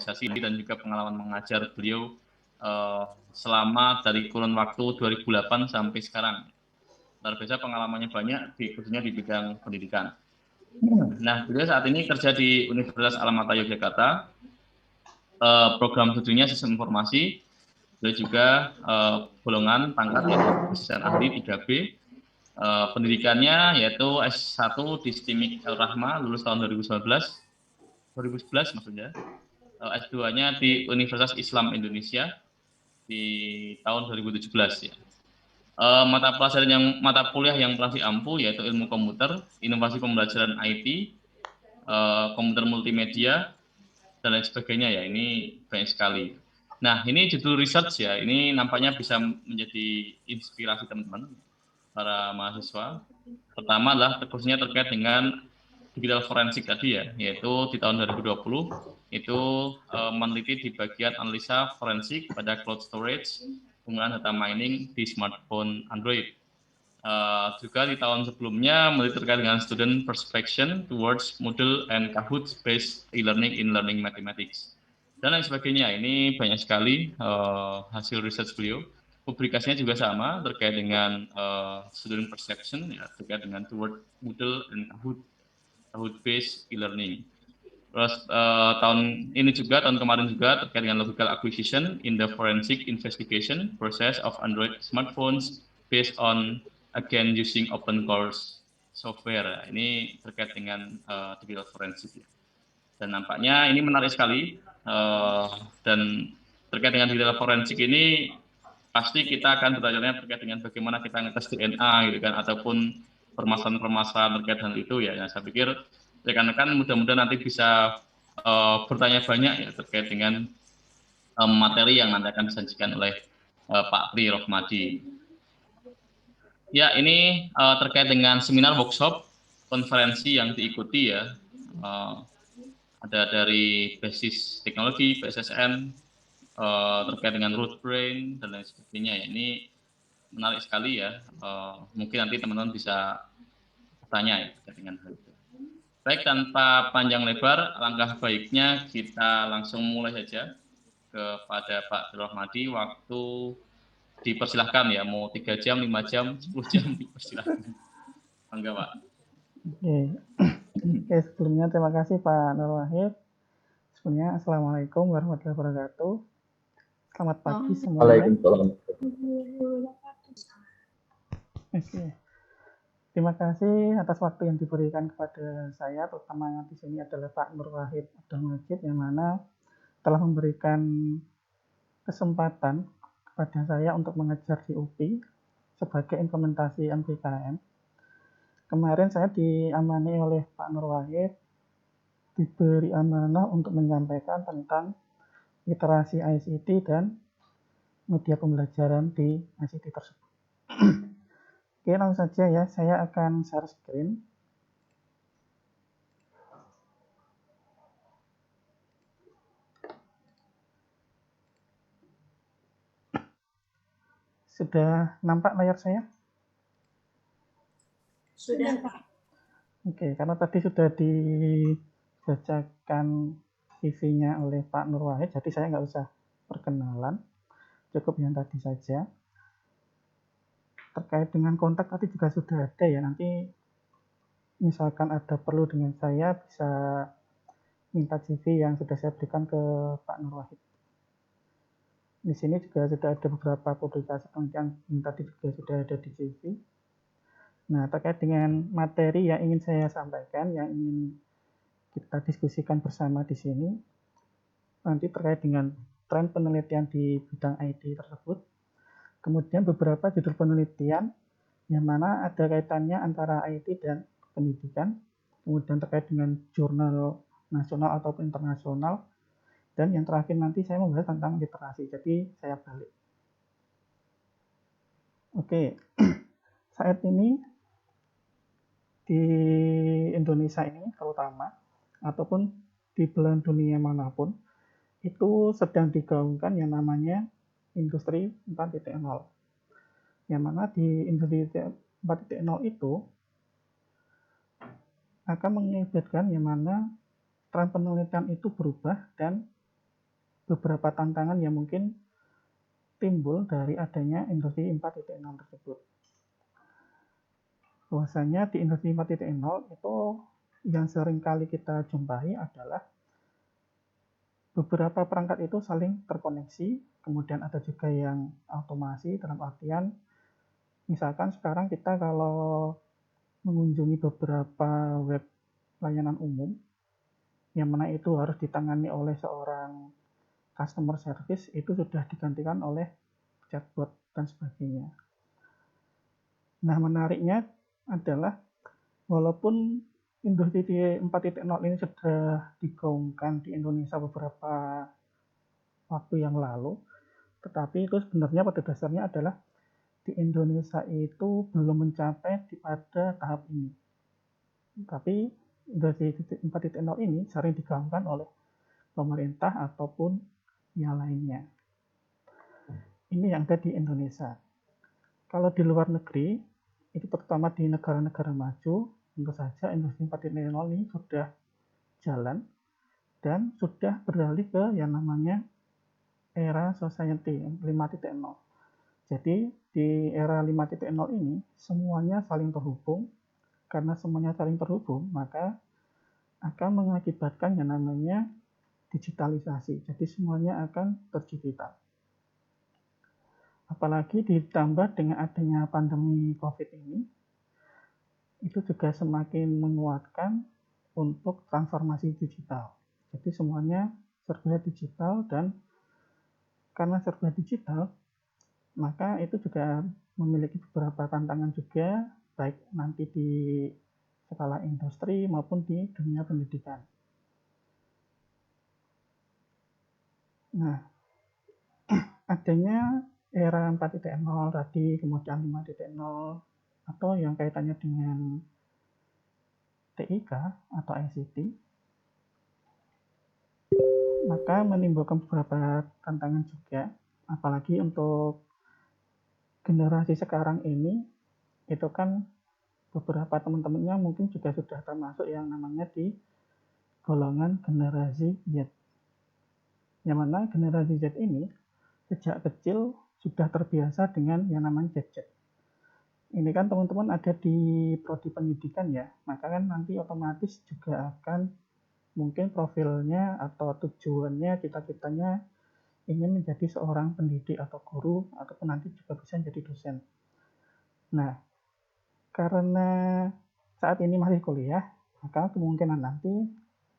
organisasi dan juga pengalaman mengajar beliau selama dari kurun waktu 2008 sampai sekarang. Luar biasa pengalamannya banyak, khususnya di bidang pendidikan. Nah, beliau saat ini kerja di Universitas Alamata Yogyakarta. Program studinya sistem informasi. Beliau juga golongan pangkat yaitu asisten ahli 3B. Pendidikannya yaitu S1 di STIMIK Al-Rahma, lulus tahun 2011 maksudnya. S2-nya di Universitas Islam Indonesia di tahun 2017 ya. Mata kuliah yang telah diampu yaitu ilmu komputer, inovasi pembelajaran IT, komputer multimedia, dan lain sebagainya ya. Ini banyak sekali. Nah, ini judul research ya. Ini nampaknya bisa menjadi inspirasi teman-teman para mahasiswa. Pertama adalah khususnya terkait dengan digital forensik tadi ya, yaitu di tahun 2020 itu meneliti di bagian analisa forensik pada cloud storage, penggunaan data mining di smartphone Android. Juga di tahun sebelumnya meneliti terkait dengan student perspection towards model and Kahoot based e-learning in learning mathematics dan lain sebagainya. Ini banyak sekali hasil research beliau. Publikasinya juga sama terkait dengan student perception ya, terkait dengan toward model and Kahoot based e-learning. Terus tahun kemarin juga terkait dengan logical acquisition in the forensic investigation process of Android smartphones based on again using open source software. Ini terkait dengan digital forensik. Dan nampaknya ini menarik sekali dan terkait dengan digital forensik ini pasti kita akan belajarnya terkait dengan bagaimana kita ngetes DNA gitu kan, ataupun permasalahan-permasalahan terkait hal itu ya. Saya pikir rekan-rekan mudah-mudahan nanti bisa bertanya banyak ya terkait dengan materi yang nanti akan disajikan oleh Pak Pri Rohmadi. Ya, ini terkait dengan seminar workshop konferensi yang diikuti ya. Ada dari basis teknologi, BSSN, terkait dengan root brain dan lain sebagainya ya. Ini menarik sekali ya. Mungkin nanti teman-teman bisa bertanya ya terkait dengan hal itu. Baik, tanpa panjang lebar, alangkah baiknya kita langsung mulai saja kepada Pak Rohmadi. Waktu dipersilahkan ya, mau 3 jam, 5 jam, 10 jam dipersilahkan. Enggak, Pak. Oke, sebelumnya terima kasih Pak Nur Wahid. Sebelumnya Assalamualaikum warahmatullahi wabarakatuh. Selamat pagi semuanya. Waalaikumsalam. Oke. Terima kasih atas waktu yang diberikan kepada saya, terutama di sini adalah Pak Nur Wahid Abdul Majid, yang mana telah memberikan kesempatan kepada saya untuk mengajar di UPI sebagai implementasi MBKM. Kemarin saya diamani oleh Pak Nur Wahid, diberi amanah untuk menyampaikan tentang literasi ICT dan media pembelajaran di ICT tersebut. Oke, langsung saja ya, saya akan share screen. Sudah nampak layar saya? Sudah, Pak. Oke, karena tadi sudah dibacakan CV-nya oleh Pak Nur Wahid, jadi saya nggak usah perkenalan, cukup yang tadi saja. Terkait dengan kontak tadi juga sudah ada ya, nanti misalkan ada perlu dengan saya bisa minta CV yang sudah saya berikan ke Pak Nur Wahid. Di sini juga sudah ada beberapa publikasi penelitian yang tadi juga sudah ada di CV. Nah, terkait dengan materi yang ingin saya sampaikan, yang ingin kita diskusikan bersama di sini, nanti terkait dengan tren penelitian di bidang IT tersebut, kemudian beberapa judul penelitian yang mana ada kaitannya antara IT dan pendidikan, kemudian terkait dengan jurnal nasional ataupun internasional, dan yang terakhir nanti saya membahas tentang literasi. Jadi saya balik. Oke, saat ini di Indonesia ini terutama, ataupun di belahan dunia manapun, itu sedang digaungkan yang namanya industri 4.0. Yang mana di industri 4.0 itu akan mengakibatkan yang mana tren penelitian itu berubah dan beberapa tantangan yang mungkin timbul dari adanya industri 4.0 tersebut. Bahwasanya di industri 4.0 itu yang sering kali kita jumpai adalah beberapa perangkat itu saling terkoneksi, kemudian ada juga yang otomasi dalam artian misalkan sekarang kita kalau mengunjungi beberapa web layanan umum yang mana itu harus ditangani oleh seorang customer service itu sudah digantikan oleh chatbot dan sebagainya. Nah, menariknya adalah walaupun industri 4.0 ini sudah digaungkan di Indonesia beberapa waktu yang lalu, tetapi itu sebenarnya pada dasarnya adalah di Indonesia itu belum mencapai pada tahap ini. Tapi industri 4.0 ini sering digaungkan oleh pemerintah ataupun yang lainnya. Ini yang ada di Indonesia. Kalau di luar negeri, itu terutama di negara-negara maju, tentu saja industri 4.0 ini sudah jalan dan sudah beralih ke yang namanya era society 5.0. Jadi di era 5.0 ini semuanya saling terhubung. Karena semuanya saling terhubung, maka akan mengakibatkan yang namanya digitalisasi. Jadi semuanya akan terdigital. Apalagi ditambah dengan adanya pandemi COVID ini, itu juga semakin menguatkan untuk transformasi digital. Jadi semuanya serba digital dan karena serba digital, maka itu juga memiliki beberapa tantangan juga, baik nanti di skala industri maupun di dunia pendidikan. Nah, adanya era 4.0 tadi, kemudian 5.0, atau yang kaitannya dengan TIK atau ICT, maka menimbulkan beberapa tantangan juga, apalagi untuk generasi sekarang ini, itu kan beberapa teman-temannya mungkin juga sudah termasuk yang namanya di golongan generasi Z. Yang mana generasi Z ini sejak kecil sudah terbiasa dengan yang namanya gadget. Ini kan teman-teman ada di prodi pendidikan ya, maka kan nanti otomatis juga akan mungkin profilnya atau tujuannya, cita-citanya ingin menjadi seorang pendidik atau guru, ataupun nanti juga bisa menjadi dosen. Nah, karena saat ini masih kuliah, maka kemungkinan nanti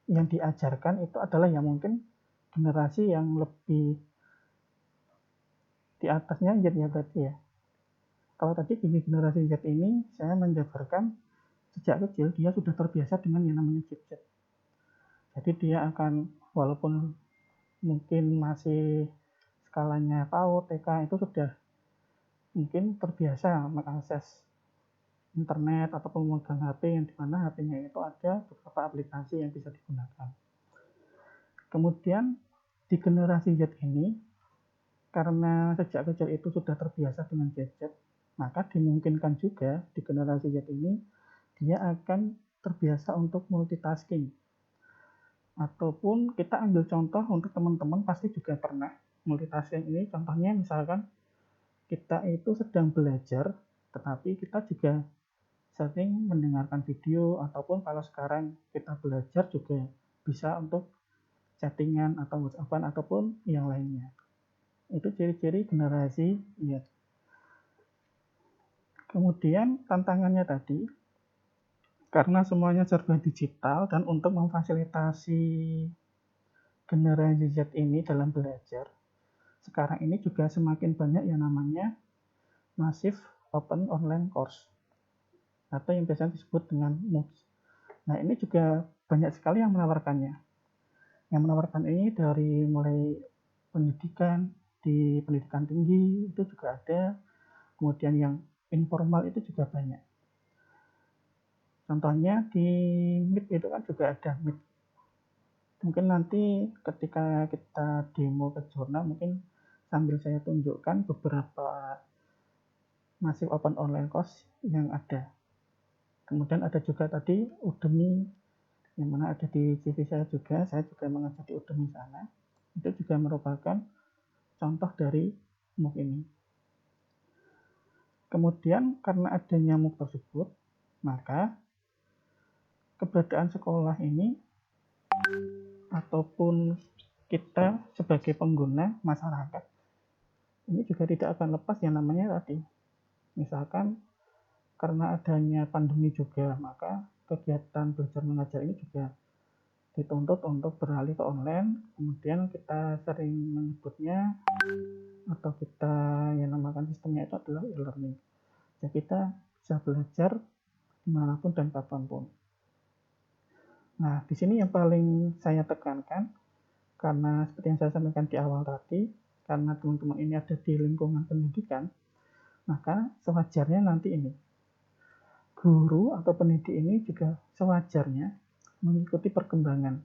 yang diajarkan itu adalah yang mungkin generasi yang lebih di atasnya Z ya berarti ya. Kalau tadi di generasi Z ini saya menjabarkan sejak kecil dia sudah terbiasa dengan yang namanya gadget. Jadi dia akan walaupun mungkin masih skalanya PAUD, TK itu sudah mungkin terbiasa mengakses internet ataupun memegang HP yang dimana HP-nya itu ada beberapa aplikasi yang bisa digunakan. Kemudian di generasi Z ini karena sejak kecil itu sudah terbiasa dengan gadget, maka dimungkinkan juga di generasi Z ini dia akan terbiasa untuk multitasking. Ataupun kita ambil contoh untuk teman-teman pasti juga pernah multitasking ini, contohnya misalkan kita itu sedang belajar, tetapi kita juga sering mendengarkan video, ataupun kalau sekarang kita belajar juga bisa untuk chattingan atau WhatsAppan ataupun yang lainnya. Itu ciri-ciri generasi Y. Kemudian tantangannya tadi, karena semuanya serba digital dan untuk memfasilitasi generasi Z ini dalam belajar, sekarang ini juga semakin banyak yang namanya Massive Open Online Course atau yang biasa disebut dengan MOOC. Nah, ini juga banyak sekali yang menawarkannya. Yang menawarkan ini dari mulai pendidikan, di pendidikan tinggi itu juga ada, kemudian yang informal itu juga banyak. Contohnya di Meet itu kan juga ada Meet. Mungkin nanti ketika kita demo ke jurnal, mungkin sambil saya tunjukkan beberapa Massive Open Online Course yang ada. Kemudian ada juga tadi Udemy, yang mana ada di CV saya juga mengajar di Udemy sana. Itu juga merupakan contoh dari MOOC ini. Kemudian karena adanya MOOC tersebut, maka keberadaan sekolah ini ataupun kita sebagai pengguna masyarakat ini juga tidak akan lepas yang namanya tadi. Misalkan karena adanya pandemi juga, maka kegiatan belajar mengajar ini juga dituntut untuk beralih ke online. Kemudian kita sering menyebutnya atau kita yang namakan sistemnya itu adalah e-learning. Jadi kita bisa belajar dimanapun dan kapanpun. Nah, di sini yang paling saya tekankan, karena seperti yang saya sampaikan di awal tadi, karena teman-teman ini ada di lingkungan pendidikan, maka sewajarnya nanti ini, guru atau pendidik ini juga sewajarnya mengikuti perkembangan.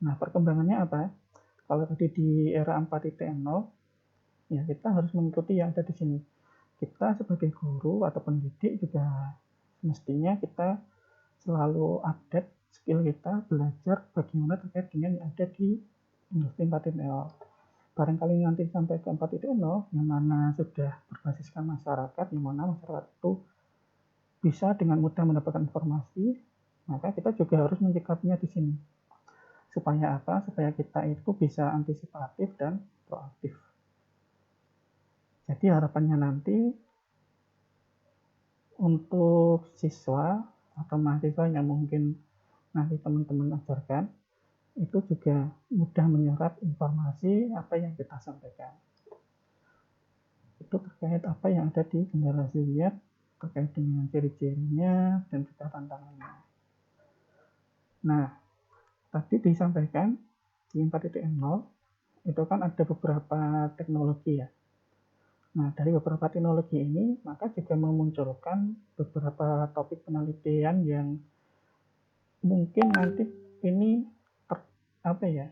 Nah, perkembangannya apa? Kalau tadi di era 4.0, ya kita harus mengikuti yang ada di sini. Kita sebagai guru atau pendidik juga mestinya kita selalu update skill kita, belajar bagaimana terkait dengan yang ada di industri 4.0. Barangkali nanti sampai ke 4.0 yang mana sudah berbasiskan masyarakat, yang mana masyarakat itu bisa dengan mudah mendapatkan informasi, maka kita juga harus menyikapinya di sini. Supaya apa? Supaya kita itu bisa antisipatif dan proaktif. Jadi harapannya nanti untuk siswa atau mahasiswa yang mungkin nanti teman-teman ajarkan, itu juga mudah menyerap informasi apa yang kita sampaikan. Itu terkait apa yang ada di generasi Z, terkait dengan ciri-cirinya dan juga tantangannya. Nah, tadi disampaikan di 4.0 itu kan ada beberapa teknologi ya. Nah, dari beberapa teknologi ini, maka juga memunculkan beberapa topik penelitian yang mungkin nanti ini apa ya,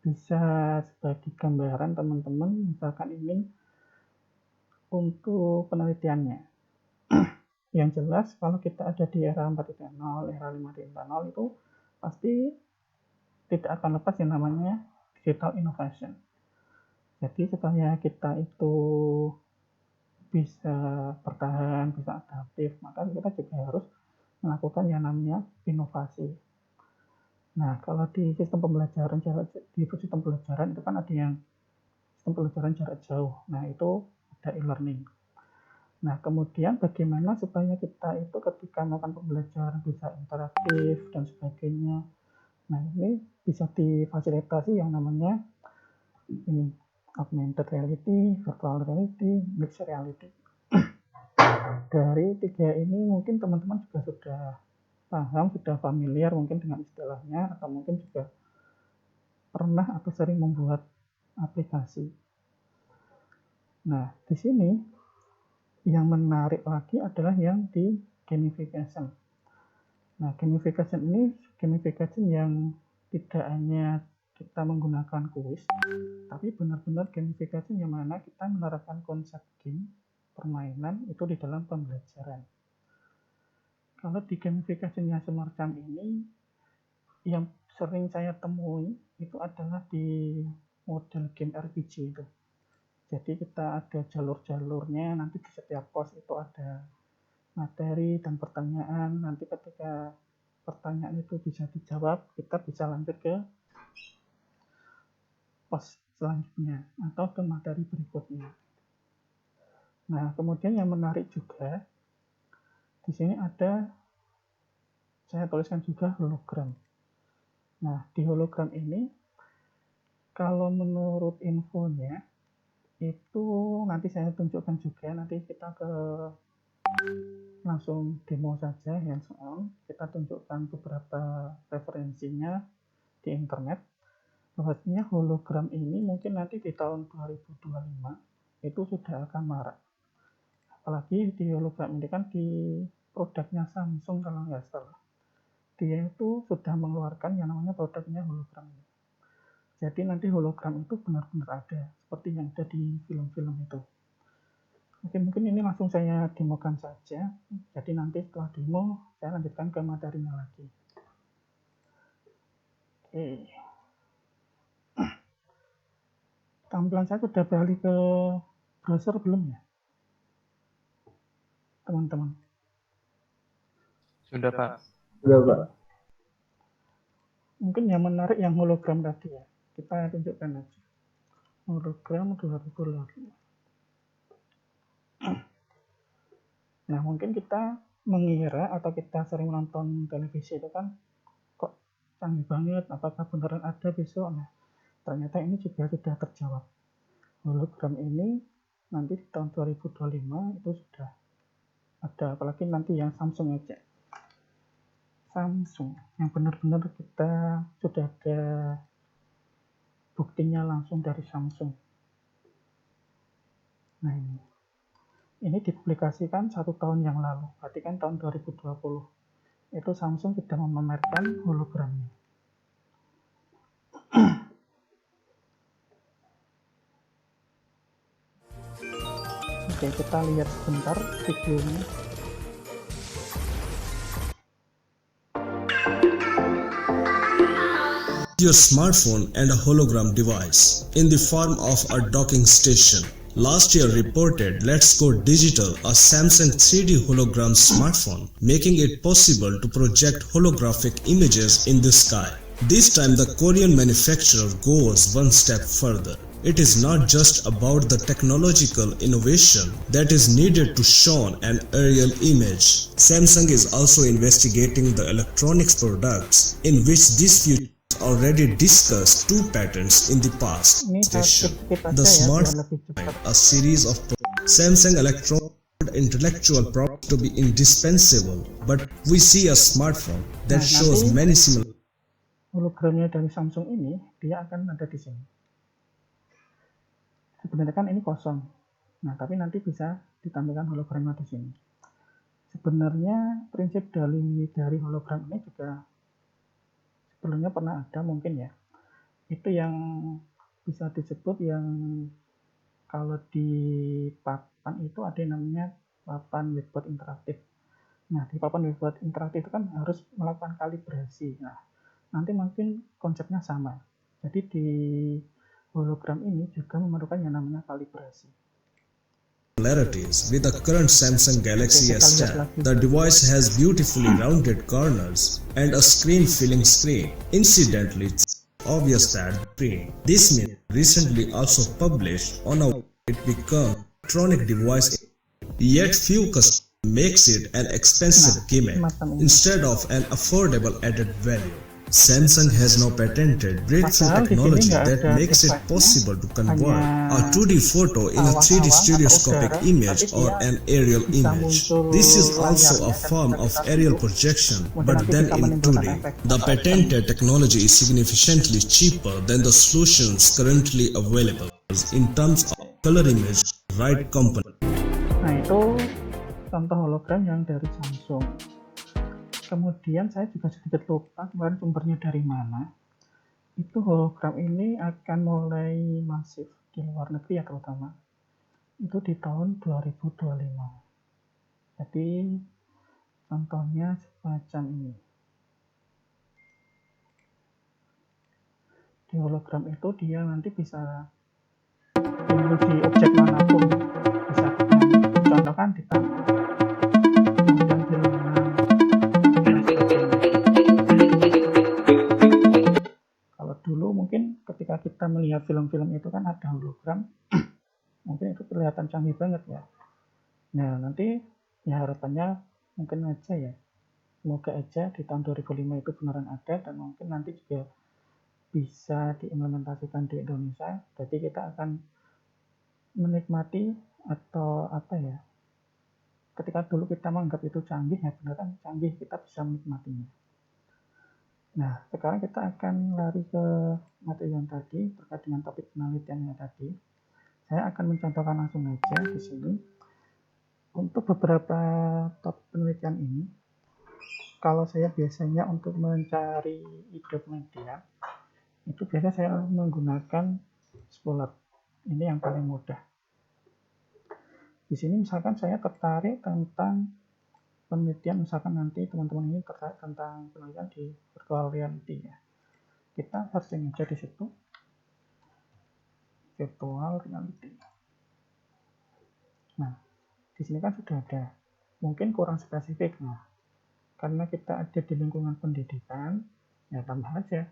bisa sebagai gambaran teman-teman misalkan ingin untuk penelitiannya. Yang jelas kalau kita ada di era 4.0, era 5.0 itu pasti tidak akan lepas yang namanya digital innovation. Jadi supaya kita itu bisa bertahan, bisa adaptif, maka kita juga harus melakukan yang namanya inovasi. Nah, kalau di sistem pembelajaran itu kan ada yang sistem pembelajaran jarak jauh. Nah, itu ada e-learning. Nah, kemudian bagaimana supaya kita itu ketika melakukan pembelajaran bisa interaktif dan sebagainya. Nah, ini bisa difasilitasi yang namanya ini augmented reality, virtual reality, mixed reality. Dari tiga ini mungkin teman-teman juga sudah paham, sudah familiar mungkin dengan istilahnya, atau mungkin juga pernah atau sering membuat aplikasi. Nah, di sini yang menarik lagi adalah yang di gamification. Nah, gamification ini gamification yang tidak hanya kita menggunakan kuis, tapi benar-benar gamification yang mana kita menerapkan konsep game, permainan itu di dalam pembelajaran. Kalau di gamification-nya semacam ini, yang sering saya temui itu adalah di model game RPG itu. Jadi kita ada jalur-jalurnya, nanti di setiap pos itu ada materi dan pertanyaan. Nanti ketika pertanyaan itu bisa dijawab, kita bisa lanjut ke pos selanjutnya atau ke materi berikutnya. Nah, kemudian yang menarik juga di sini ada, saya tuliskan juga hologram. Nah, di hologram ini kalau menurut infonya itu nanti saya tunjukkan juga, nanti kita ke langsung demo saja hands on, kita tunjukkan beberapa referensinya di internet. Bahwasanya hologram ini mungkin nanti di tahun 2025 itu sudah akan marak. Apalagi di hologram ini kan di produknya Samsung kalau nggak salah. Dia itu sudah mengeluarkan yang namanya produknya hologram. Jadi nanti hologram itu benar-benar ada, seperti yang ada di film-film itu. Oke, mungkin ini langsung saya demokan saja. Jadi nanti setelah demo, saya lanjutkan ke materinya lagi. Oke. Tampilan saya sudah beralih ke browser belum ya, teman-teman? Sudah, Pak. Sudah, Pak. Mungkin yang menarik yang hologram tadi ya. Kita tunjukkan aja. Hologram 2008. Nah, mungkin kita mengira atau kita sering menonton televisi itu kan kok canggih banget, apakah beneran ada besok? Nah, ternyata ini juga sudah terjawab. Hologram ini nanti di tahun 2025 itu sudah ada, apalagi nanti yang Samsung aja. Samsung yang benar-benar kita sudah ada buktinya langsung dari Samsung. Nah, ini dipublikasikan 1 tahun yang lalu, berarti kan tahun 2020. Itu Samsung sudah memamerkan hologramnya. Oke, kita lihat sebentar videonya. Your smartphone and a hologram device in the form of a docking station. Last year reported Let's Go Digital, a Samsung 3D hologram smartphone, making it possible to project holographic images in the sky. This time the Korean manufacturer goes one step further. It is not just about the technological innovation that is needed to show an aerial image. Samsung is also investigating the electronics products in which this future already discussed 2 patents in the past. Ini saya Station. skip aja The ya, biar smartphone, lebih cepat. a series of Samsung electronic intellectual property to be indispensable, but we see a smartphone that Nah, shows nanti many similar. hologramnya dari Samsung ini dia akan ada di sini. Sebenarnya kan ini kosong. Nah, tapi nanti bisa ditampilkan hologramnya di sini. Sebenarnya prinsip dari hologram ini juga sebelumnya pernah ada mungkin ya. Itu yang bisa disebut yang kalau di papan itu ada yang namanya papan whiteboard interaktif. Nah, di papan whiteboard interaktif itu kan harus melakukan kalibrasi. Nah, nanti mungkin konsepnya sama. Jadi di hologram ini juga memerlukan yang namanya kalibrasi. Similarities with the current Samsung Galaxy S10. The device has beautifully rounded corners and a screen-filling screen. Incidentally, it's obvious that this means recently also published on a it become electronic device, yet few customers makes it an expensive gimmick instead of an affordable added value. Samsung has now patented breakthrough technology that makes it possible to convert a 2D photo in a 3D stereoscopic image or an aerial image. This is also a form of aerial projection, but then in 2D. The patented technology is significantly cheaper than the solutions currently available in terms of color image, right component. Nah, itu contoh hologram yang dari Samsung. Kemudian saya juga sedikit lupa kemarin sumbernya dari mana. Itu hologram ini akan mulai masif di luar negeri ya terutama. Itu di tahun 2025. Jadi contohnya semacam ini. Di hologram itu dia nanti bisa tumbuh di objek manapun. Bisa contohkan di tangan. Kemudian di lengan. Dulu mungkin ketika kita melihat film-film itu kan ada hologram, mungkin itu kelihatan canggih banget ya. Nah, nanti ya harapannya mungkin aja ya, semoga aja di tahun 2005 itu beneran ada dan mungkin nanti juga bisa diimplementasikan di Indonesia. Jadi kita akan menikmati atau apa ya, ketika dulu kita menganggap itu canggih, ya beneran canggih, kita bisa menikmatinya. Nah, sekarang kita akan lari ke materi yang tadi terkait dengan topik penelitiannya tadi. Saya akan mencontohkan langsung aja di sini. Untuk beberapa topik penelitian ini, kalau saya biasanya untuk mencari ide penelitian, itu biasanya saya menggunakan Scholar. Ini yang paling mudah. Di sini misalkan saya tertarik tentang penelitian, misalkan nanti teman-teman ini terkait tentang penelitian di virtual reality ya. Kita searching aja di situ. virtual reality. Nah, di sini kan sudah ada, mungkin kurang spesifik. Nah, karena kita ada di lingkungan pendidikan, ya tambah aja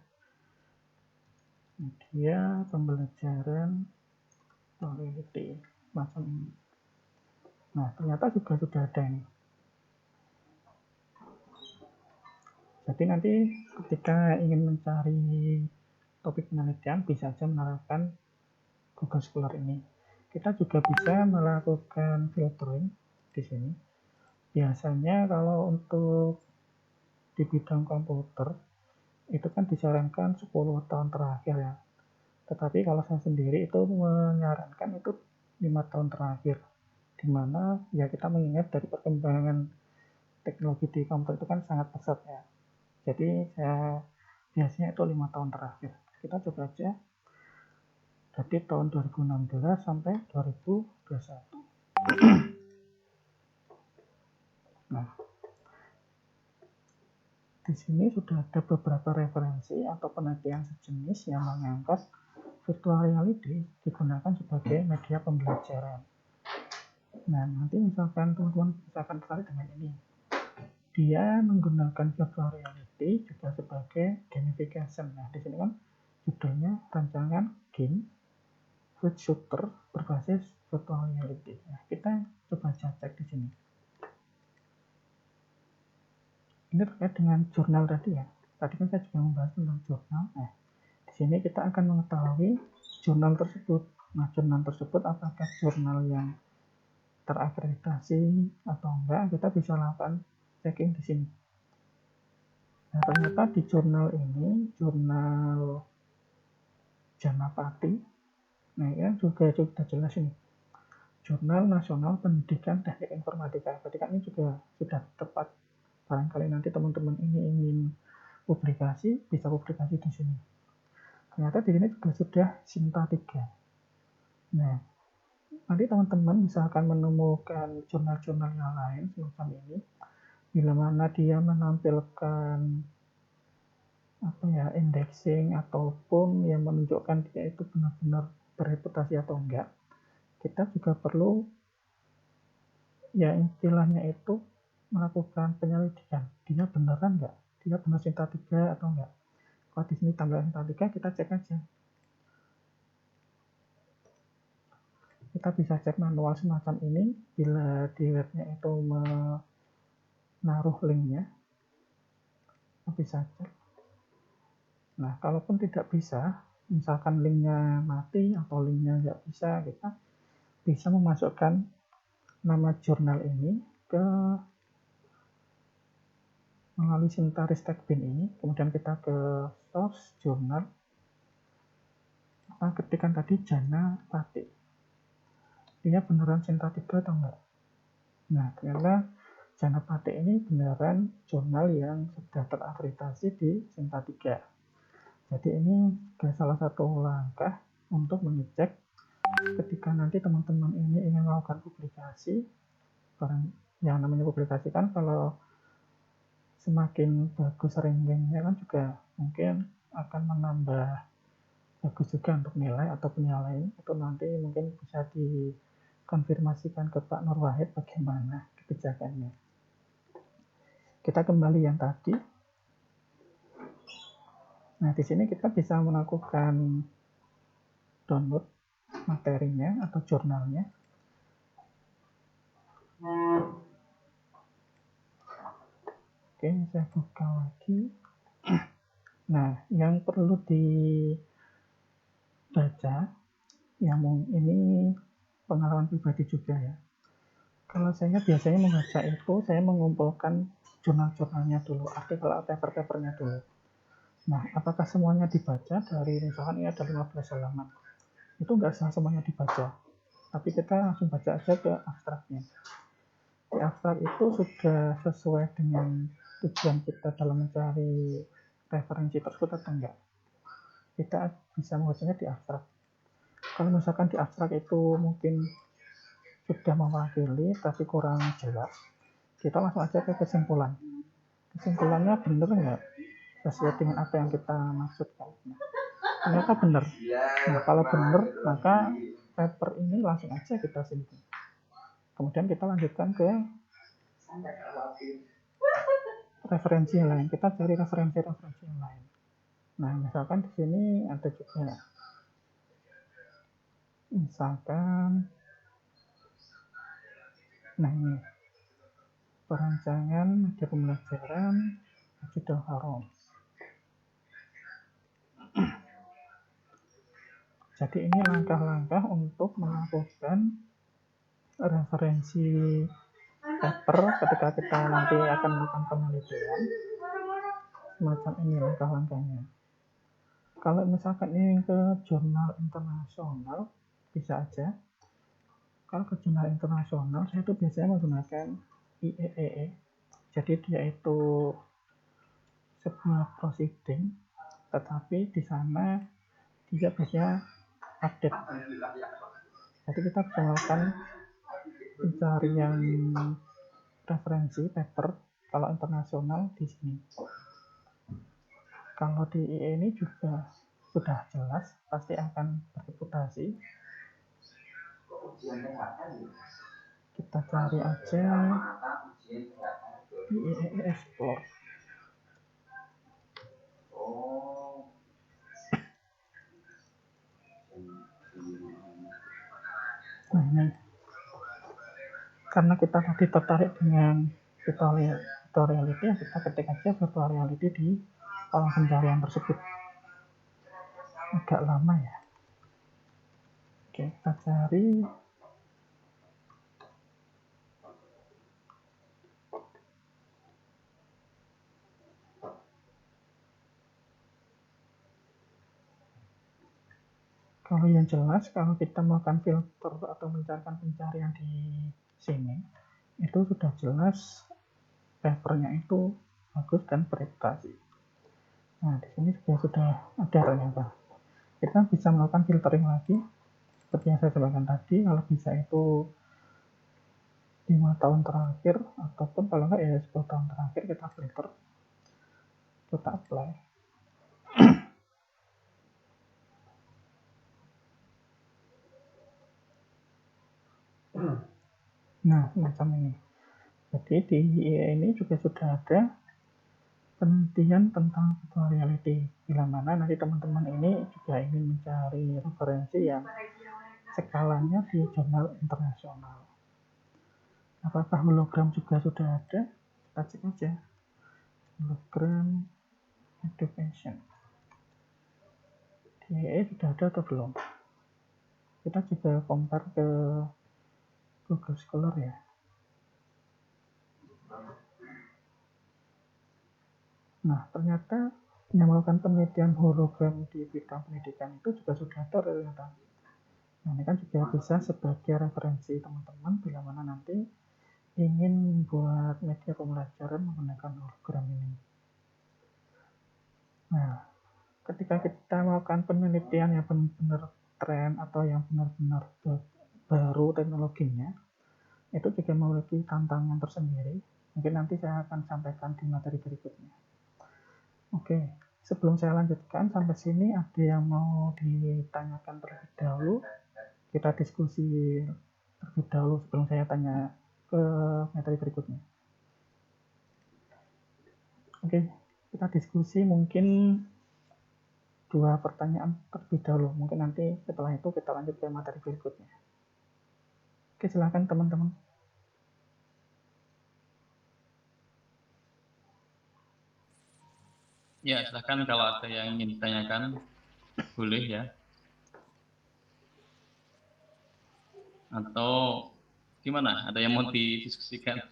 media pembelajaran reality macam ini. Nah, ternyata juga sudah ada ini. Jadi nanti ketika ingin mencari topik penelitian bisa saja menerapkan Google Scholar ini. Kita juga bisa melakukan filtering di sini. Biasanya kalau untuk di bidang komputer itu kan disarankan 10 tahun terakhir ya. Tetapi kalau saya sendiri itu menyarankan itu 5 tahun terakhir. Di mana ya kita mengingat dari perkembangan teknologi di komputer itu kan sangat pesat ya. Jadi saya biasanya itu 5 tahun terakhir. Kita coba aja dari tahun 2016 sampai 2021. Nah, di sini sudah ada beberapa referensi atau penelitian sejenis yang mengangkat virtual reality digunakan sebagai media pembelajaran. Nah, nanti misalkan teman-teman misalkan tertarik dengan ini, dia menggunakan virtual reality juga sebagai gamification. Nah, di sini kan judulnya rancangan game food shooter berbasis virtual reality. Nah, kita coba cek di sini. Ini terkait dengan jurnal tadi ya. Tadi kan saya juga membahas tentang jurnal. Nah, di sini kita akan mengetahui jurnal tersebut. Nah, jurnal tersebut apakah jurnal yang terakreditasi atau enggak, kita bisa lakukan checking di sini. Nah, ternyata di jurnal ini, jurnal Janapati, nah ini juga sudah jelas ini. Jurnal Nasional Pendidikan Teknik Informatika. Berarti kan ini juga sudah tepat. Barangkali nanti teman-teman ini ingin publikasi, bisa publikasi di sini. Ternyata di sini juga sudah Sinta 3. Nah, nanti teman-teman misalkan menemukan jurnal-jurnal yang lain semacam ini, bila mana dia menampilkan indexing ataupun yang menunjukkan dia itu benar-benar bereputasi atau enggak, kita juga perlu ya istilahnya itu melakukan penyelidikan. Dia beneran enggak? Dia benar Sinta 3 atau enggak? Kalau di sini tanggal Sinta 3, kita cek aja. Kita bisa cek manual semacam ini bila di webnya itu menaruh linknya, kita bisa cek. Nah, kalaupun tidak bisa, misalkan linknya mati atau linknya nggak bisa, kita bisa memasukkan nama jurnal ini ke melalui Sinta-Ristek bin ini, kemudian kita ke source jurnal, kita ketikkan tadi Janapati. Dia beneran Sinta 3 atau enggak? Nah, ternyata Janapati ini beneran jurnal yang sudah terakreditasi di Sinta 3. Jadi ini salah satu langkah untuk mengecek ketika nanti teman-teman ini ingin melakukan publikasi. Yang namanya publikasi kan kalau semakin bagus rankingnya kan juga mungkin akan menambah bagus juga untuk nilai atau penilaian. Itu nanti mungkin bisa dikonfirmasikan ke Pak Nur Wahid bagaimana kebijakannya. Kita kembali yang tadi. Nah, di sini kita bisa melakukan download materinya atau jurnalnya. Oke, saya buka lagi. Nah, yang perlu dibaca, yang ini pengalaman pribadi juga ya. Kalau saya biasanya membaca itu, saya mengumpulkan jurnal-jurnalnya dulu, artikel atau paper-papernya dulu. Nah, apakah semuanya dibaca dari misalkan ini ada 15 halaman? Itu nggak usah semuanya dibaca, tapi kita langsung baca aja ke abstraknya. Di abstrak itu sudah sesuai dengan tujuan kita dalam mencari referensi tersebut atau enggak. Kita bisa membacanya di abstrak. Kalau misalkan di abstrak itu mungkin sudah mewakili tapi kurang jelas, kita langsung aja ke kesimpulan. Kesimpulannya benar nggak sesuai dengan apa yang kita maksudkan. Nah, ternyata benar. Nah, kalau benar, maka paper ini langsung aja kita simpan. Kemudian kita lanjutkan ke referensi yang lain. Kita cari referensi yang lain. Nah, misalkan di sini ada juga, misalkan, nah ini perancangan media pembelajaran Masjidil Haram. Jadi ini langkah-langkah untuk melakukan referensi paper ketika kita nanti akan melakukan penelitian. Semacam ini langkah-langkahnya. Kalau misalkan ingin ke jurnal internasional, bisa aja. Kalau ke jurnal internasional, saya itu biasanya menggunakan IEEE. Jadi dia itu sebuah proceeding, tetapi di sana dia biasanya update. Jadi kita bisa melakukan pencarian referensi paper kalau internasional di sini. Kalau di IE ini juga sudah jelas pasti akan berreputasi. Kita cari aja di IE Explore. Nah, ini karena kita tadi tertarik dengan virtual reality, kita ketik aja virtual reality di kolom pencarian tersebut. Agak lama ya. Oke, kita cari. Kalau yang jelas, kalau kita melakukan filter atau mencarikan pencarian di sini, itu sudah jelas papernya itu bagus dan berreputasi. Nah, di sini juga sudah ada ternyata. Kita bisa melakukan filtering lagi, seperti yang saya sebutkan tadi. Kalau bisa itu 5 tahun terakhir, ataupun kalau enggak ya 10 tahun terakhir kita filter, kita apply. Nah, macam ini. Jadi di IE ini juga sudah ada penelitian tentang virtual reality. Bila mana nanti teman-teman ini juga ingin mencari referensi yang skalanya di jurnal internasional. Apakah hologram juga sudah ada? Kita cek aja. Hologram education. Di IE sudah ada atau belum? Kita juga compare ke Google Scholar ya. Nah, ternyata yang melakukan penelitian hologram di bidang pendidikan itu juga sudah ada ternyata. Nah, ini kan juga bisa sebagai referensi teman-teman bila mana nanti ingin buat media pembelajaran menggunakan hologram ini. Nah, ketika kita melakukan penelitian yang benar-benar tren atau yang benar-benar baru teknologinya, itu juga memiliki tantangan tersendiri. Mungkin nanti saya akan sampaikan di materi berikutnya. Oke, sebelum saya lanjutkan sampai sini ada yang mau ditanyakan terlebih dahulu? Kita diskusi terlebih dahulu sebelum saya tanya ke materi berikutnya. Oke, kita diskusi mungkin 2 pertanyaan terlebih dahulu. Mungkin nanti setelah itu kita lanjut ke materi berikutnya. Oke, silakan teman-teman. Ya, silakan kalau ada yang ingin ditanyakan, boleh ya. Atau gimana? Ada yang mau didiskusikan?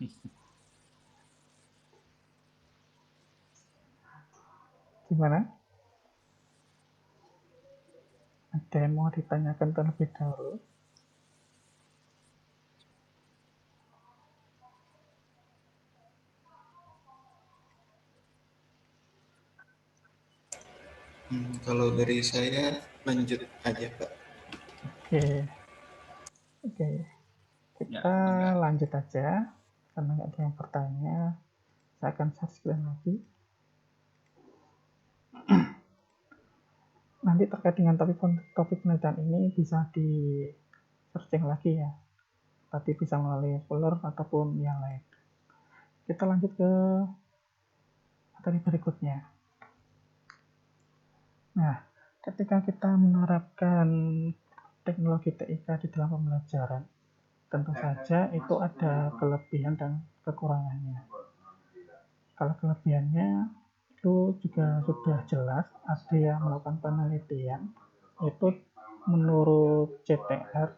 Gimana? Ada yang mau ditanyakan terlebih dahulu? Kalau dari saya lanjut aja Pak. Oke. Kita lanjut aja. Karena nggak ada yang bertanya, saya akan share screen lagi. nanti terkait dengan topik penelitian ini bisa di searching lagi ya. Tadi bisa melalui Scholar ataupun yang lain. Kita lanjut ke materi berikutnya. Nah, ketika kita menerapkan teknologi TIK di dalam pembelajaran, tentu saja itu ada kelebihan dan kekurangannya. Kalau kelebihannya itu juga sudah jelas, ada yang melakukan penelitian, itu menurut CTR,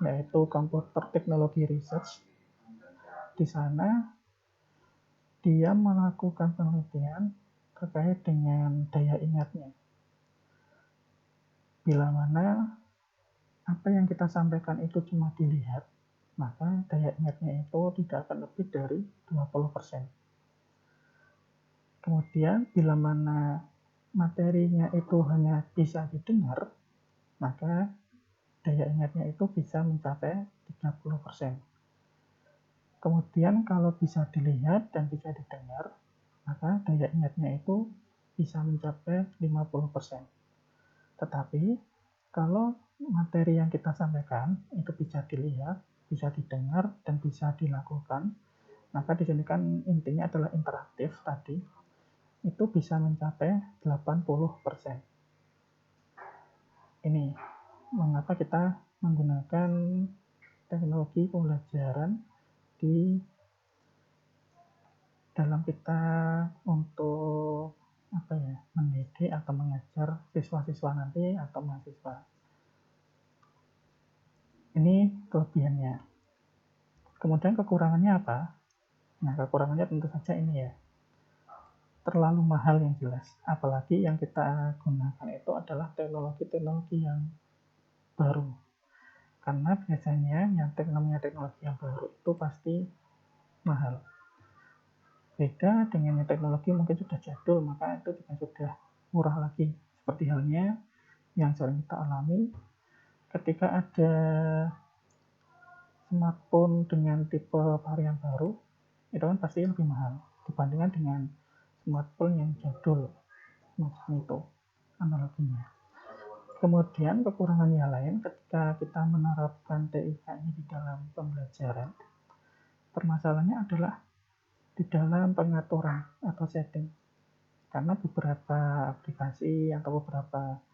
yaitu Computer Technology Research. Di sana dia melakukan penelitian terkait dengan daya ingatnya. Bila mana apa yang kita sampaikan itu cuma dilihat, maka daya ingatnya itu tidak akan lebih dari 20%. Kemudian bila mana materinya itu hanya bisa didengar, maka daya ingatnya itu bisa mencapai 30%. Kemudian kalau bisa dilihat dan bisa didengar, maka daya ingatnya itu bisa mencapai 50%. Tetapi kalau materi yang kita sampaikan itu bisa dilihat, bisa didengar, dan bisa dilakukan, maka di sini kan intinya adalah interaktif tadi, itu bisa mencapai 80%. Ini mengapa kita menggunakan teknologi pembelajaran di dalam kita untuk mendidik atau mengajar siswa-siswa nanti atau mahasiswa. Ini kelebihannya. Kemudian kekurangannya apa? Nah, kekurangannya tentu saja ini ya. Terlalu mahal yang jelas. Apalagi yang kita gunakan itu adalah teknologi-teknologi yang baru. Karena biasanya yang teknologi yang baru itu pasti mahal. Beda dengan yang teknologi mungkin sudah jadul, maka itu juga sudah murah lagi. Seperti halnya yang sering kita alami ketika ada smartphone dengan tipe varian baru, itu kan pasti lebih mahal dibandingkan dengan smartphone yang jadul, macam itu analoginya. Kemudian kekurangannya lain ketika kita menerapkan TIK ini di dalam pembelajaran, permasalahannya adalah di dalam pengaturan atau setting. Karena beberapa aplikasi atau beberapa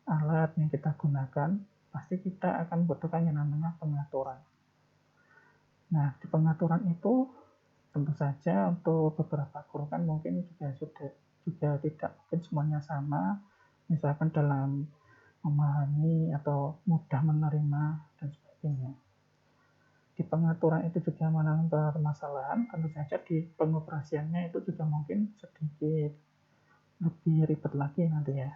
alat yang kita gunakan, pasti kita akan membutuhkan yang namanya pengaturan. Nah, di pengaturan itu tentu saja untuk beberapa guru kan mungkin juga tidak mungkin semuanya sama, misalkan dalam memahami atau mudah menerima dan sebagainya. Di pengaturan itu juga mengalami permasalahan, tentu saja di pengoperasiannya itu juga mungkin sedikit lebih ribet lagi nanti ya.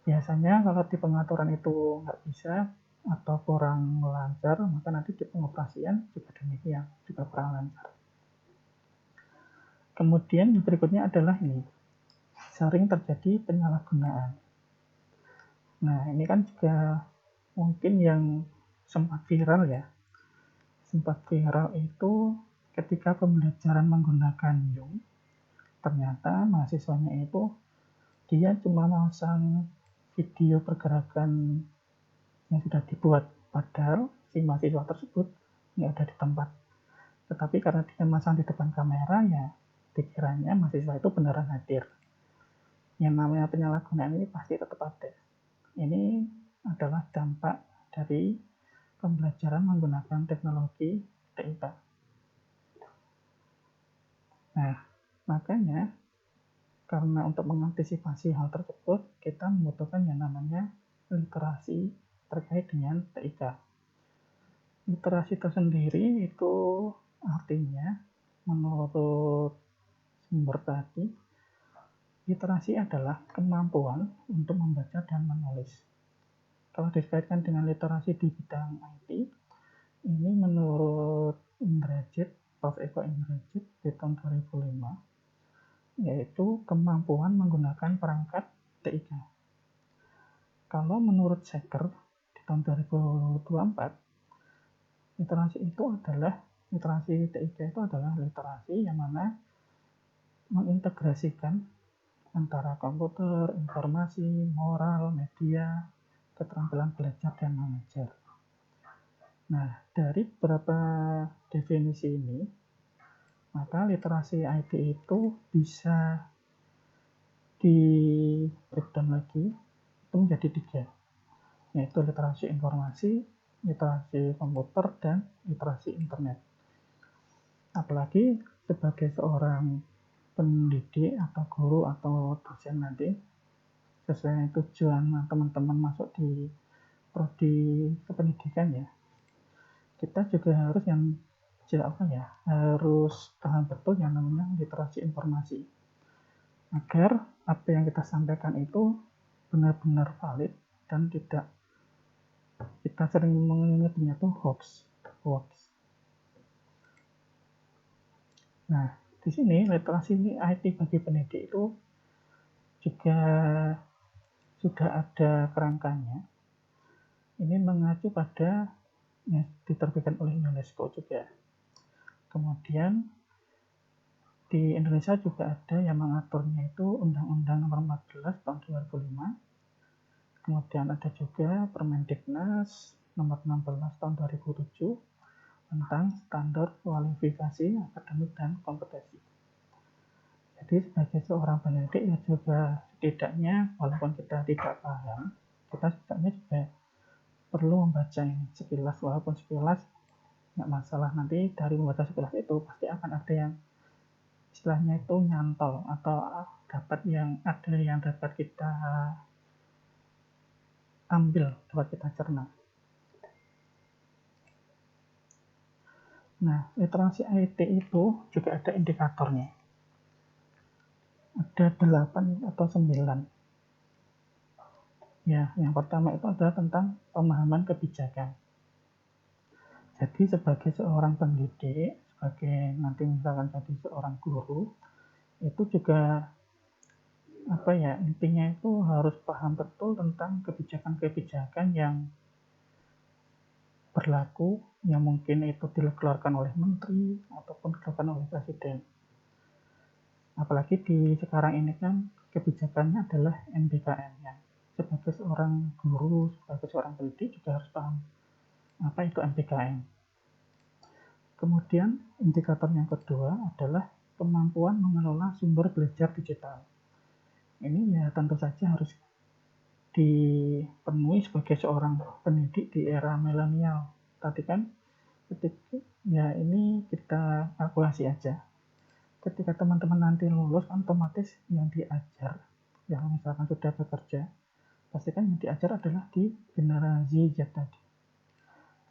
Biasanya kalau di pengaturan itu nggak bisa atau kurang lancar, maka nanti di pengoperasian juga demikian, juga kurang lancar. Kemudian yang berikutnya adalah ini, sering terjadi penyalahgunaan. Nah, ini kan juga mungkin yang sempat viral ya. Sempat viral itu ketika pembelajaran menggunakan Zoom, ternyata mahasiswanya itu dia cuma masang video pergerakan yang sudah dibuat, padahal si mahasiswa tersebut nggak ada di tempat. Tetapi karena dia masang di depan kamera, ya pikirannya mahasiswa itu beneran hadir. Yang namanya penyalahgunaan ini pasti tetap ada. Ini adalah dampak dari pembelajaran menggunakan teknologi TIK. Nah, makanya karena untuk mengantisipasi hal tersebut, kita membutuhkan yang namanya literasi terkait dengan TIK. Literasi tersendiri itu artinya, menurut sumber tadi, literasi adalah kemampuan untuk membaca dan menulis. Kalau dikaitkan dengan literasi di bidang IT, ini menurut Indrajit, Prof. Eko Indrajit di tahun 2005, yaitu kemampuan menggunakan perangkat TIK. Kalau menurut Secker di tahun 2024, literasi TIK itu adalah literasi yang mana mengintegrasikan antara komputer, informasi, moral, media, keterampilan belajar dan mengajar. Nah, dari beberapa definisi ini, maka literasi IT itu bisa di breakdown lagi, itu menjadi 3, yaitu literasi informasi, literasi komputer, dan literasi internet. Apalagi sebagai seorang pendidik atau guru atau dosen nanti, sesuai tujuan teman-teman masuk di prodi kependidikan ya, kita juga harus harus paham betul yang namanya literasi informasi, agar apa yang kita sampaikan itu benar-benar valid dan tidak, kita sering menyebutnya itu hoax. Nah, di sini literasi IT bagi pendidik itu juga sudah ada kerangkanya. Ini mengacu pada yang diterbitkan oleh UNESCO juga. Kemudian di Indonesia juga ada yang mengaturnya itu Undang-Undang Nomor 14 tahun 2005. Kemudian ada juga Permendiknas Nomor 16 tahun 2007 tentang standar kualifikasi akademik dan kompetensi. Jadi sebagai seorang pendidik ya juga setidaknya walaupun kita tidak paham, kita setidaknya juga perlu membaca ini sekilas, walaupun sekilas nggak masalah, nanti dari membaca sekilas itu pasti akan ada yang istilahnya itu nyantol atau ada yang dapat kita ambil, dapat kita cerna. Nah, literasi IT itu juga ada indikatornya. Ada 8 atau 9. Ya, yang pertama itu adalah tentang pemahaman kebijakan. Jadi sebagai seorang pendidik, sebagai nanti misalkan jadi seorang guru, itu juga intinya itu harus paham betul tentang kebijakan-kebijakan yang berlaku, yang mungkin itu dikeluarkan oleh menteri ataupun dikeluarkan oleh presiden. Apalagi di sekarang ini kan kebijakannya adalah MBKM ya. Sebagai seorang guru, sebagai seorang pendidik juga harus paham apa itu MBKM. Kemudian indikator yang kedua adalah kemampuan mengelola sumber belajar digital. Ini ya tentu saja harus dipenuhi sebagai seorang pendidik di era milenial. Tadi kan ya ini kita kalkulasi aja. Ketika teman-teman nanti lulus, otomatis yang diajar, yang misalkan sudah bekerja, pastikan yang diajar adalah di generasi Z tadi.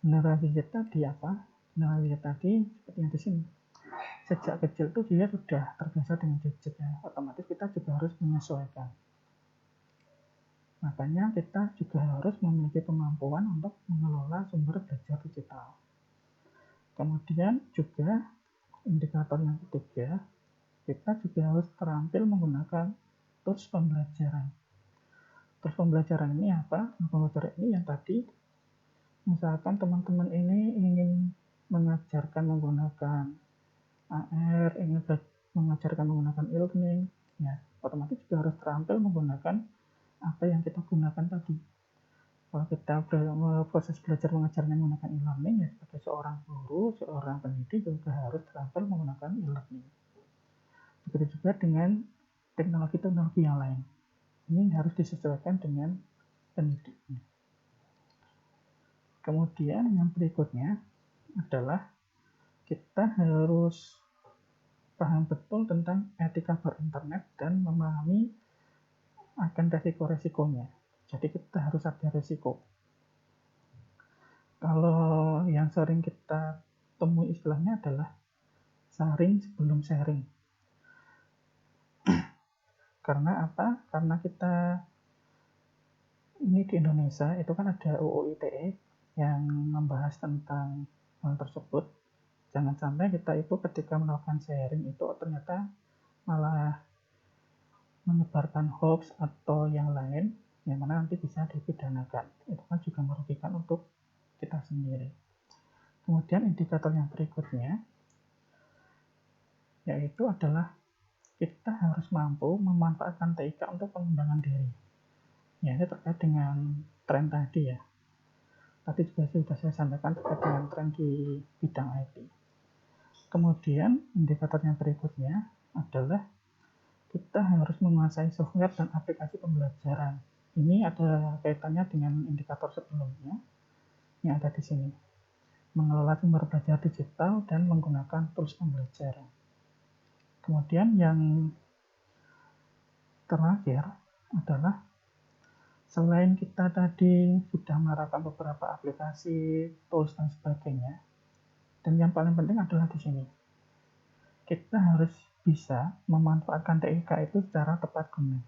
Generasi Z tadi apa? Generasi Z tadi seperti yang di sini. Sejak kecil tuh dia sudah terbiasa dengan gadget ya. Otomatis kita juga harus menyesuaikan. Makanya kita juga harus memiliki kemampuan untuk mengelola sumber belajar digital. Kemudian juga indikator yang ketiga, kita juga harus terampil menggunakan tools pembelajaran. Tools pembelajaran ini apa? Pembelajaran ini yang tadi, misalkan teman-teman ini ingin mengajarkan menggunakan AR, ingin mengajarkan menggunakan e-learning, ya otomatis juga harus terampil menggunakan apa yang kita gunakan tadi. Kalau kita proses belajar mengajarnya menggunakan e-learning, ya sebagai seorang guru, seorang pendidik juga harus terampil menggunakan e-learning. Begitu juga dengan teknologi-teknologi yang lain. Ini harus disesuaikan dengan pendidiknya. Kemudian yang berikutnya adalah kita harus paham betul tentang etika berinternet dan memahami akan resiko-resikonya. Jadi kita harus ada resiko. Kalau yang sering kita temui istilahnya adalah saring sebelum sharing. Karena apa? Karena kita ini di Indonesia itu kan ada UU ITE yang membahas tentang hal tersebut. Jangan sampai kita itu ketika melakukan sharing itu ternyata malah menyebarkan hoax atau yang lain yang mana nanti bisa dipidanakan. Itu kan juga merugikan untuk kita sendiri. Kemudian indikator yang berikutnya yaitu adalah kita harus mampu memanfaatkan TIK untuk pengembangan diri. Ya, ini terkait dengan tren tadi ya. Tadi juga sudah saya sampaikan terkait dengan tren di bidang IT. Kemudian indikatornya berikutnya adalah kita harus menguasai software dan aplikasi pembelajaran. Ini ada kaitannya dengan indikator sebelumnya yang ada di sini. Mengelola sumber belajar digital dan menggunakan tools pembelajaran. Kemudian yang terakhir adalah selain kita tadi sudah menerapkan beberapa aplikasi, tools dan sebagainya, dan yang paling penting adalah di sini kita harus bisa memanfaatkan TIK itu secara tepat guna.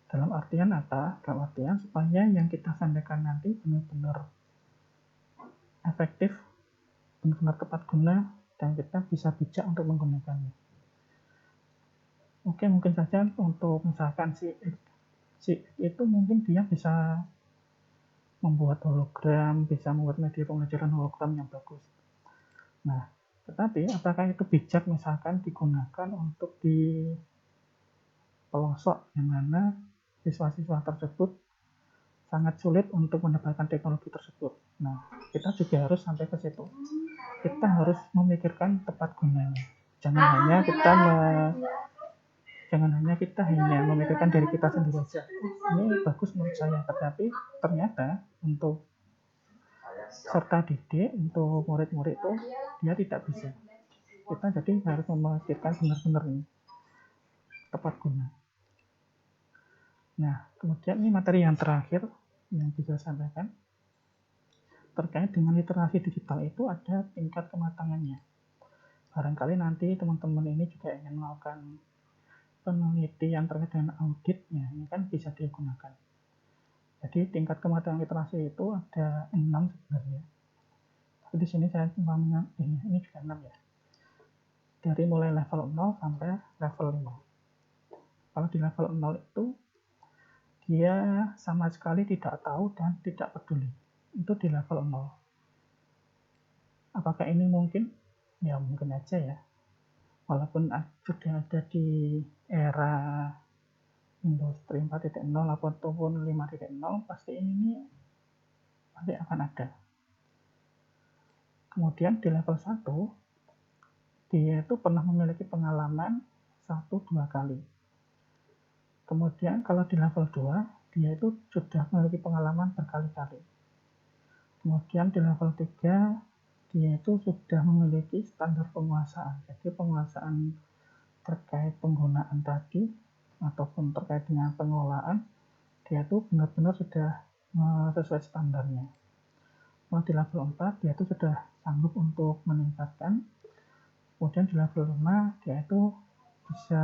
Dalam artian apa? Dalam artian supaya yang kita sampaikan nanti benar-benar efektif, benar-benar tepat guna, dan kita bisa bijak untuk menggunakannya. Oke, mungkin saja untuk misalkan si itu mungkin dia bisa membuat hologram, bisa membuat media pembelajaran hologram yang bagus. Nah, tetapi apakah itu bijak misalkan digunakan untuk di pelosok yang mana siswa-siswa tersebut sangat sulit untuk mendapatkan teknologi tersebut. Nah, kita juga harus sampai ke situ. Kita harus memikirkan tepat gunanya. Jangan hanya kita memikirkan diri kita sendiri saja. Ini bagus menurut saya, tetapi ternyata untuk serta didik, untuk murid-murid itu dia tidak bisa. Kita jadi harus memikirkan benar-benar ini tepat guna. Nah, kemudian ini materi yang terakhir yang bisa saya sampaikan terkait dengan literasi digital itu ada tingkat kematangannya. Barangkali nanti teman-teman ini juga ingin melakukan penelitian terkait dengan auditnya, ini kan bisa digunakan. Jadi tingkat kematangan literasi itu ada 6 sebenarnya. Tapi di sini saya cuma ini juga 6 ya. Dari mulai level 0 sampai level 5. Kalau di level 0 itu dia sama sekali tidak tahu dan tidak peduli. Itu di level 0. Apakah ini mungkin? Ya mungkin aja ya. Walaupun sudah ada di era industri 4.0 ataupun 5.0, pasti ini pasti akan ada. Kemudian di level 1, dia itu pernah memiliki pengalaman 1-2 kali. Kemudian kalau di level 2, dia itu sudah memiliki pengalaman berkali-kali. Kemudian di level 3, dia itu sudah memiliki standar penguasaan. Jadi penguasaan terkait penggunaan tadi ataupun terkait dengan pengelolaan, dia itu benar-benar sudah sesuai standarnya. Kalau di level 4, dia itu sudah sanggup untuk meningkatkan. Kemudian di level 5, dia itu bisa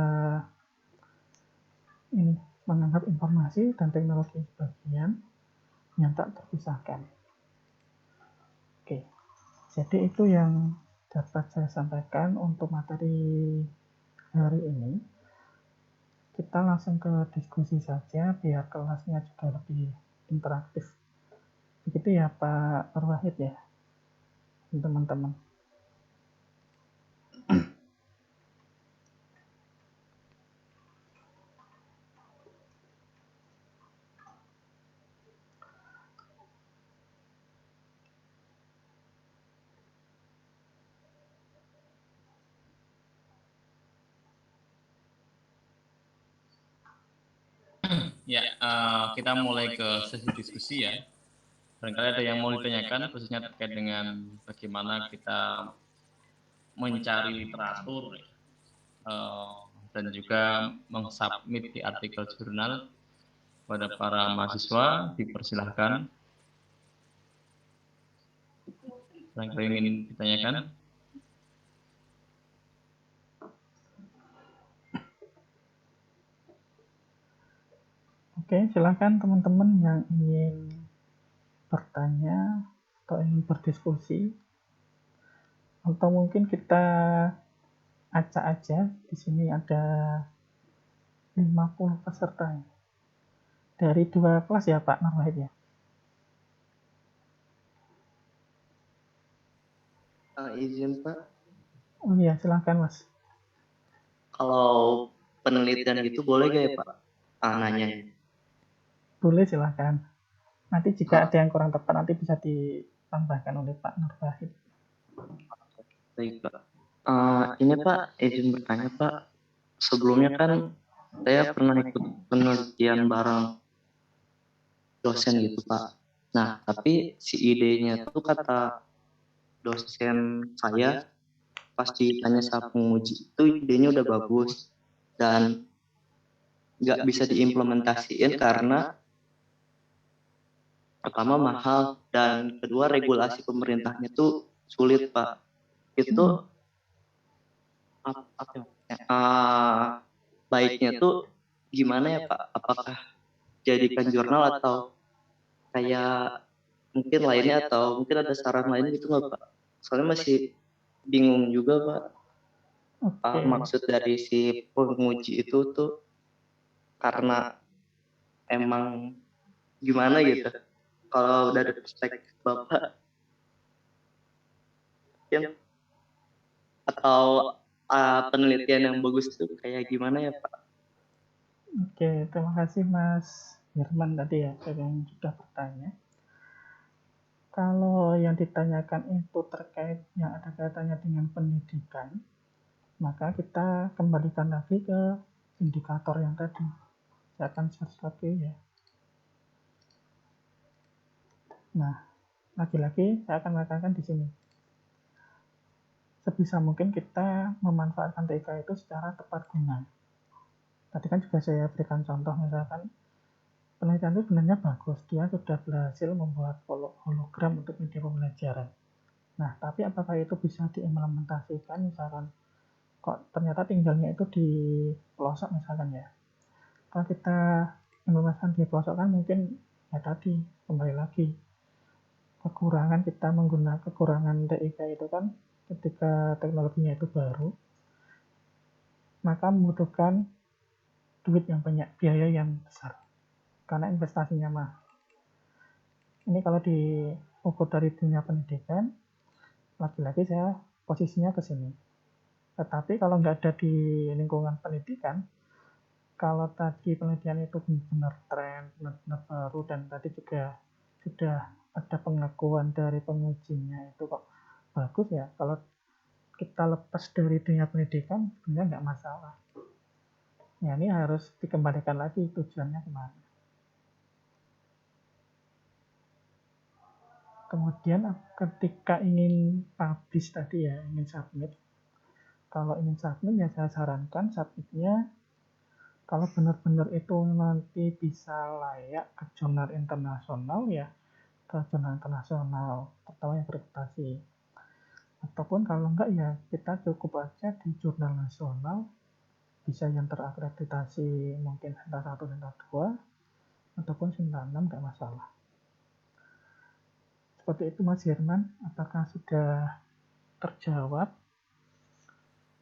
menganggap informasi dan teknologi sebagian yang tak terpisahkan. Oke, jadi itu yang dapat saya sampaikan untuk materi hari ini. Kita langsung ke diskusi saja biar kelasnya juga lebih interaktif. Begitu ya Pak Wahid ya, teman-teman. Ya, kita mulai ke sesi diskusi ya. Barangkali ada yang mau ditanyakan, khususnya terkait dengan bagaimana kita mencari literatur dan juga mengsubmit di artikel jurnal pada para mahasiswa. Dipersilahkan. Barangkali ingin ditanyakan. Oke, silakan teman-teman yang ingin bertanya atau ingin berdiskusi, atau mungkin kita acak aja. Di sini ada 50 peserta dari 2 kelas ya Pak Nurwahid ya. Izin Pak. Oh iya, silakan Mas. kalau penelitian gitu boleh gak ya Pak? Nanya. Boleh, silakan. Nanti jika ada yang kurang tepat nanti bisa ditambahkan oleh Pak Nur Wahid. Baik Pak. Ini Pak, izin bertanya Pak. Sebelumnya kan saya pernah ikut penelitian bareng dosen gitu Pak. Nah, tapi si idenya tuh kata dosen saya pas ditanya sama penguji itu idenya udah bagus dan nggak bisa diimplementasiin karena pertama mahal dan kedua regulasi pemerintahnya tuh sulit Pak. Itu apa ya? Baiknya tuh gimana ya Pak? Apakah jadikan jurnal atau kayak mungkin lainnya atau mungkin ada saran lain gitu nggak Pak? Soalnya masih bingung juga Pak. Maksud dari si penguji itu tuh karena emang gimana gitu. Kalau dari perspektif Bapak mungkin atau penelitian yang bagus itu kayak gimana ya Pak? Oke, terima kasih Mas Herman tadi ya yang sudah bertanya. Kalau yang ditanyakan itu terkait yang ada kaitannya dengan pendidikan, maka kita kembalikan lagi ke indikator yang tadi. Saya akan search lagi ya. Nah, lagi-lagi saya akan mengatakan di sini. Sebisa mungkin kita memanfaatkan TIK itu secara tepat guna. Tadi kan juga saya berikan contoh, misalkan penelitian itu sebenarnya bagus, dia sudah berhasil membuat hologram untuk media pembelajaran. Nah, tapi apakah itu bisa diimplementasikan, misalkan kok ternyata tinggalnya itu di pelosok misalkan ya. Kalau kita implementasikan di pelosok kan mungkin ya tadi, kembali lagi, kekurangan kita menggunakan kekurangan TIK itu kan ketika teknologinya itu baru, maka membutuhkan duit yang banyak, biaya yang besar karena investasinya mahal. Ini kalau diukur dari dunia pendidikan, lagi-lagi saya posisinya ke sini. Tetapi kalau nggak ada di lingkungan pendidikan, kalau tadi penelitian itu benar-benar tren, benar-benar baru, dan tadi juga sudah ada pengakuan dari pengujinya itu kok bagus ya, kalau kita lepas dari dunia pendidikan, sebenarnya nggak masalah. Ya, ini harus dikembalikan lagi tujuannya kemana. Kemudian ketika ingin publish tadi ya, ingin submit. Kalau ingin submit ya saya sarankan submitnya kalau benar-benar itu nanti bisa layak ke jurnal internasional ya ke jurnal internasional, terutama yang bereputasi. Ataupun kalau enggak ya kita cukup aja di jurnal nasional, bisa yang terakreditasi mungkin Sinta 1, Sinta 2, ataupun Sinta 6, nggak masalah. Seperti itu Mas Herman, apakah sudah terjawab?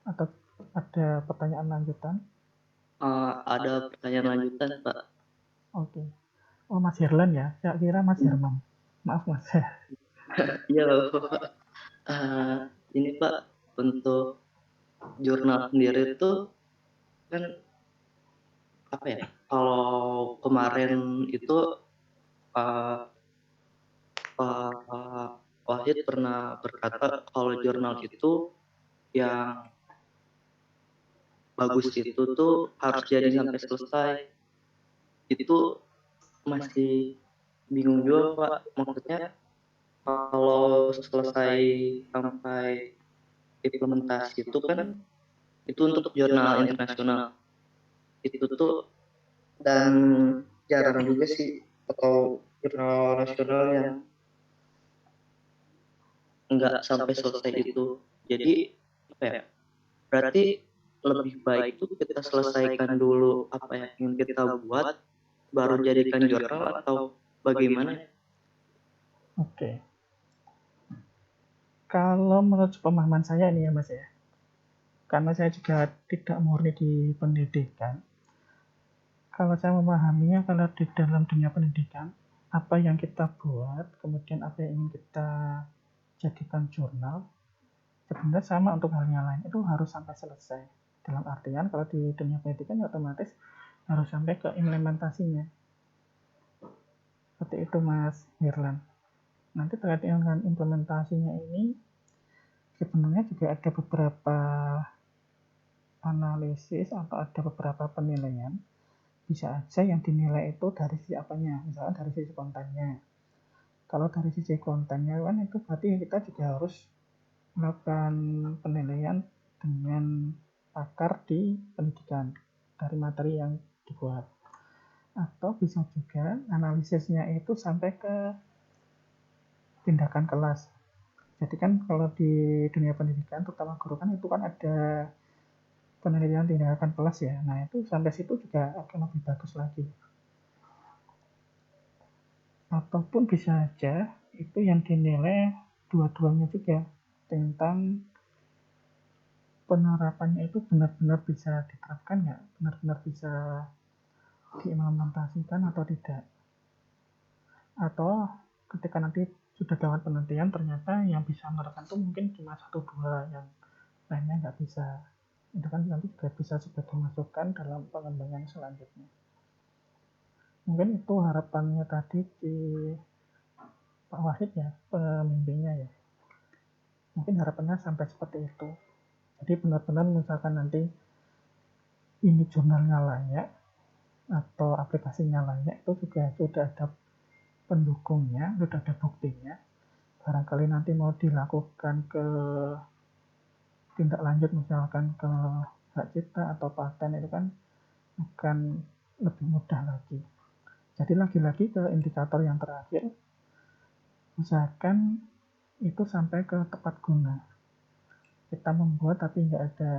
Atau ada pertanyaan lanjutan? Ada pertanyaan lanjutan Pak. Oke. Oh Mas Herlan ya, saya kira Mas Herman. Maaf Mas. Iya Pak. Ini Pak, untuk jurnal sendiri itu kan apa ya? Kalau kemarin itu Pak Wahid pernah berkata kalau jurnal itu yang bagus itu tuh harus jadi sampai selesai. Itu masih bingung juga Pak. Maksudnya kalau selesai sampai implementasi itu kan itu untuk jurnal internasional. Itu tuh dan jarang juga sih atau jurnal nasional yang nggak sampai selesai itu. Jadi apa ya? Berarti lebih baik itu kita selesaikan dulu apa yang ingin kita buat, baru jadikan jurnal atau bagaimana? Oke. Kalau menurut pemahaman saya ini ya Mas ya, karena saya juga tidak murni di pendidikan, kalau saya memahaminya kalau di dalam dunia pendidikan, apa yang kita buat, kemudian apa yang ingin kita jadikan jurnal, sebenarnya sama untuk hal yang lain, itu harus sampai selesai. Dalam artian kalau di dunia pendidikan ya otomatis harus sampai ke implementasinya. Seperti itu Mas Hirlan. Nanti terkait dengan implementasinya ini sebenarnya juga ada beberapa analisis atau ada beberapa penilaian. Bisa aja yang dinilai itu dari sisi apanya, misalnya dari sisi kontennya. Kalau dari sisi kontennya kan itu berarti kita juga harus melakukan penilaian dengan pakar di pendidikan dari materi yang dibuat. Atau bisa juga analisisnya itu sampai ke tindakan kelas. Jadi kan kalau di dunia pendidikan, terutama guru kan itu kan ada penelitian tindakan kelas ya. Nah itu sampai situ juga akan lebih bagus lagi. Ataupun bisa aja itu yang dinilai dua-duanya juga tentang penerapannya itu benar-benar bisa diterapkan nggak, benar-benar bisa diimplementasikan atau tidak. Atau ketika nanti sudah dilakukan penelitian ternyata yang bisa menerapkan itu mungkin cuma 1-2, yang lainnya nggak bisa. Itu kan nanti juga bisa sebagai masukan dalam pengembangan selanjutnya. Mungkin itu harapannya tadi di Pak Wahid ya, pembimbingnya ya. Mungkin harapannya sampai seperti itu. Jadi benar-benar misalkan nanti ini jurnalnya layak atau aplikasinya layak, itu juga sudah ada pendukungnya, sudah ada buktinya. Barangkali nanti mau dilakukan ke tindak lanjut misalkan ke hak cipta atau paten itu kan akan lebih mudah lagi. Jadi lagi-lagi ke indikator yang terakhir, usahakan itu sampai ke tepat guna. Kita membuat tapi nggak ada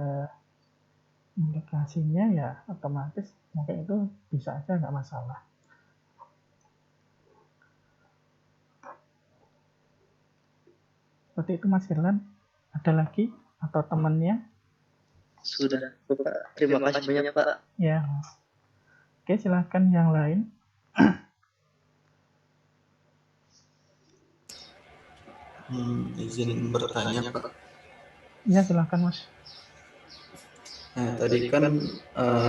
implikasinya ya otomatis mungkin itu bisa aja nggak masalah. Seperti itu Mas Firlan. Ada lagi atau temannya? Sudah, Pak. Terima kasih banyak, Pak. Ya Mas. Oke, silahkan yang lain. Izin bertanya Pak. Ya silahkan Mas. Nah, tadi kan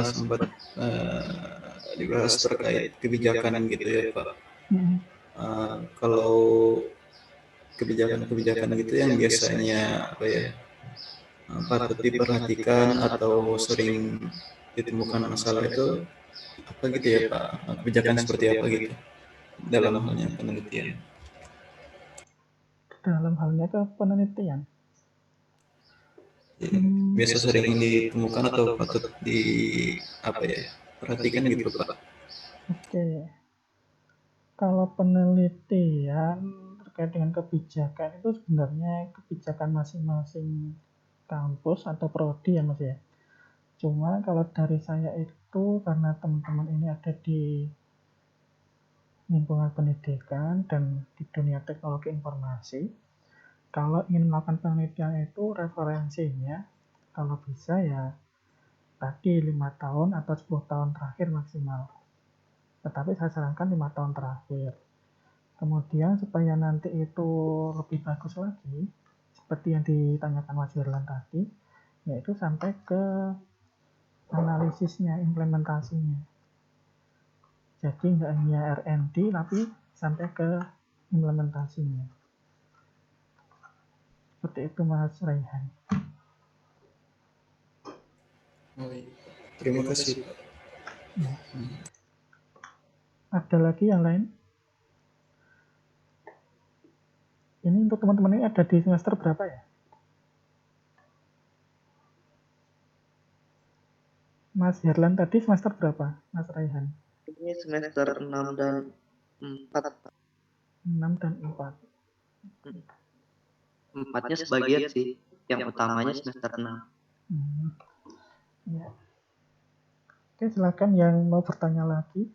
sempat dibahas terkait kebijakan gitu ya Pak. Kalau kebijakan-kebijakan gitu yang biasanya apa ya patut diperhatikan atau sering ditemukan masalah itu apa gitu ya Pak? Kebijakan seperti apa gitu dalam halnya penelitian? Dalam halnya ke penelitian. Biasa sering ditemukan atau patut di apa ya perhatikan gitu Pak? Oke. Kalau penelitian terkait dengan kebijakan itu sebenarnya kebijakan masing-masing kampus atau prodi ya Mas ya. Cuma kalau dari saya itu karena teman-teman ini ada di lingkungan pendidikan dan di dunia teknologi informasi, kalau ingin melakukan penelitian itu referensinya kalau bisa ya tadi 5 tahun atau 10 tahun terakhir maksimal. Tetapi saya sarankan 5 tahun terakhir. Kemudian supaya nanti itu lebih bagus lagi, seperti yang ditanyakan Mas Irlan tadi, yaitu sampai ke analisisnya, implementasinya. Jadi nggak hanya R&D, tapi sampai ke implementasinya. Seperti itu Mas Raihan. Terima kasih Pak. Ya. Ada lagi yang lain? Ini untuk teman-teman ini ada di semester berapa ya? Mas Herlan tadi semester berapa, Mas Raihan? Ini semester 6 dan 4, Pak. 6 dan 4. 4-nya sebagian sih. Yang utamanya semester 6. Ya. Oke, silakan yang mau bertanya lagi.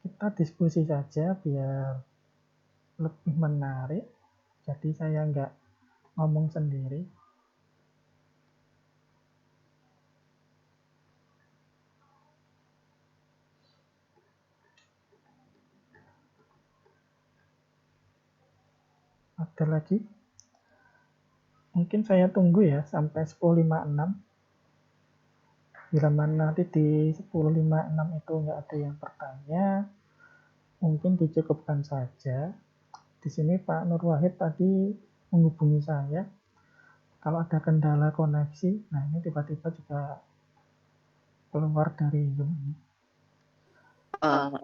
Kita diskusi saja biar lebih menarik. Jadi saya nggak ngomong sendiri. Ada lagi? mungkin saya tunggu ya sampai 10.56. Bila mana nanti di 10.56 itu nggak ada yang bertanya, mungkin dicukupkan saja. Di sini Pak Nur Wahid tadi menghubungi saya. Kalau ada kendala koneksi, nah ini tiba-tiba juga keluar dari Zoom ini.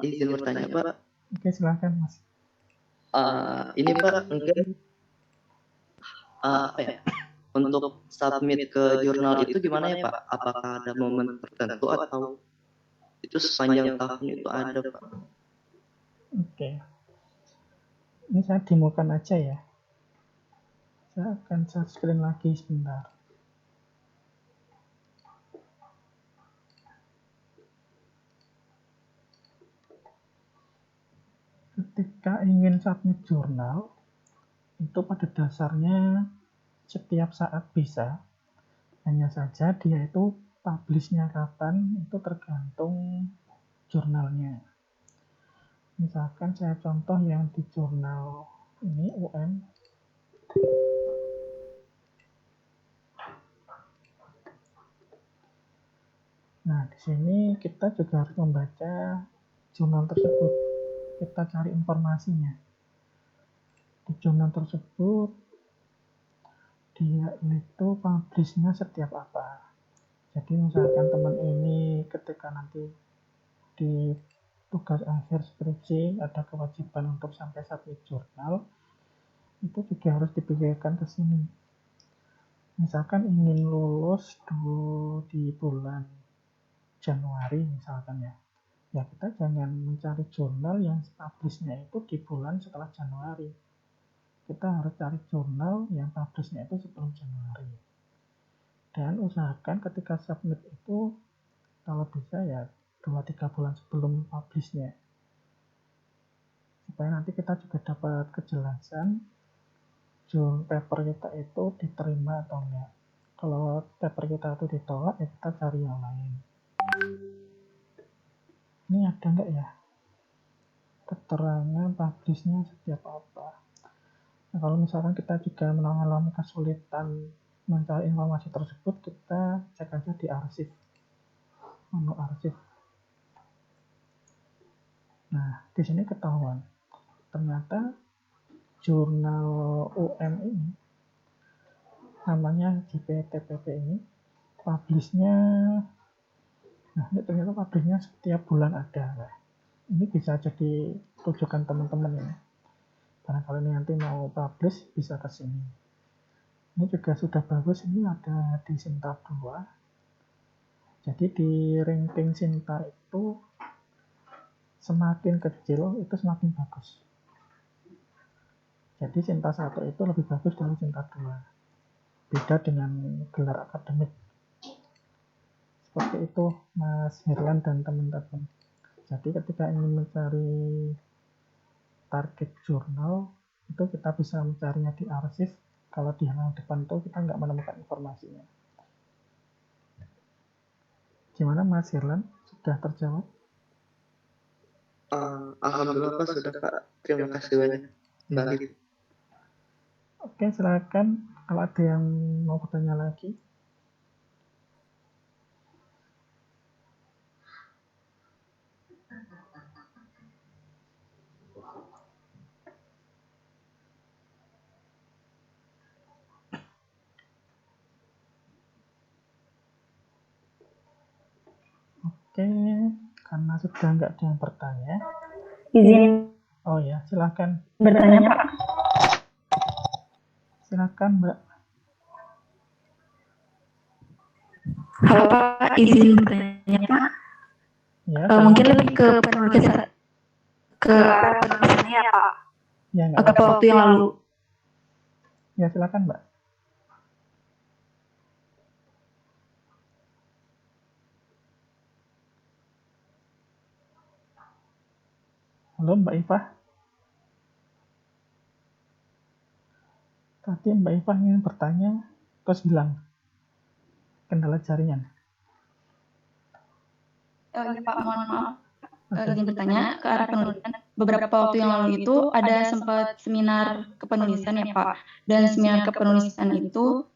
Izin bertanya Pak. Oke, silahkan Mas. Ini Pak mungkin apa ya? Untuk submit ke jurnal itu gimana ya Pak? Apakah ada momen tertentu atau itu sepanjang tahun itu ada Pak? Oke. Ini saya demokan aja ya. Saya akan share screen lagi sebentar. Ketika ingin submit jurnal, itu pada dasarnya setiap saat bisa. Hanya saja dia itu publish-nya kapan itu tergantung jurnalnya. Misalkan saya contoh yang di jurnal ini UM. Nah, di sini kita juga harus membaca jurnal tersebut. Kita cari informasinya. Di jurnal tersebut dia itu publish-nya setiap apa. Jadi misalkan teman ini ketika nanti di tugas akhir skripsi ada kewajiban untuk sampai submit jurnal, itu juga harus dipikirkan ke sini. Misalkan ingin lulus di bulan Januari misalkan ya. Ya kita jangan mencari jurnal yang publish-nya itu di bulan setelah Januari. Kita harus cari jurnal yang publish-nya itu sebelum Januari. Dan usahakan ketika submit itu kalau bisa ya 2-3 bulan sebelum publish-nya. Supaya nanti kita juga dapat kejelasan jurnal paper kita itu diterima atau enggak. Kalau paper kita itu ditolak ya kita cari yang lain. Ini ada enggak ya keterangan publish-nya setiap apa. Nah, kalau misalkan kita juga mengalami kesulitan mencari informasi tersebut, kita cek aja di arsip, menu arsip. Nah, di sini ketahuan, ternyata jurnal UM ini, namanya JPTPP ini, publish-nya, nah ini ternyata publish-nya setiap bulan ada. Nah, ini bisa jadi rujukan teman-teman ini. Karena kalau ini nanti mau publish, bisa ke sini. Ini juga sudah bagus, ini ada di Sinta 2. Jadi di ranking Sinta itu semakin kecil, itu semakin bagus. Jadi Sinta 1 itu lebih bagus dari Sinta 2. Beda dengan gelar akademik. Seperti itu Mas Herlan dan teman-teman. Jadi ketika ingin mencari target jurnal, itu kita bisa mencarinya di arsip. Kalau di halaman depan itu kita nggak menemukan informasinya. Gimana Mas Herlan? Sudah terjawab? Alhamdulillah Pak, sudah Pak. Terima kasih banyak. Balik. Oke, silakan kalau ada yang mau bertanya lagi. Oke, karena sudah nggak ada yang bertanya. Izin Oh ya, silakan. bertanya Pak. Silakan Mbak. Halo Pak, izin bertanya Pak. Ya, Mungkin lebih ke penulisan, ke arah penulisannya ya Pak. ya nggak Atau apa-apa. waktu yang lalu. Ya, silakan Mbak. Halo Mbak Ifah. Tadi Mbak Ifah ingin bertanya, terus hilang. Kendala jaringan. Iya Pak, mohon maaf. Izin bertanya ke arah penulisan. Beberapa waktu yang lalu itu ada sempat seminar kepenulisan ya Pak. Dan seminar kepenulisan itu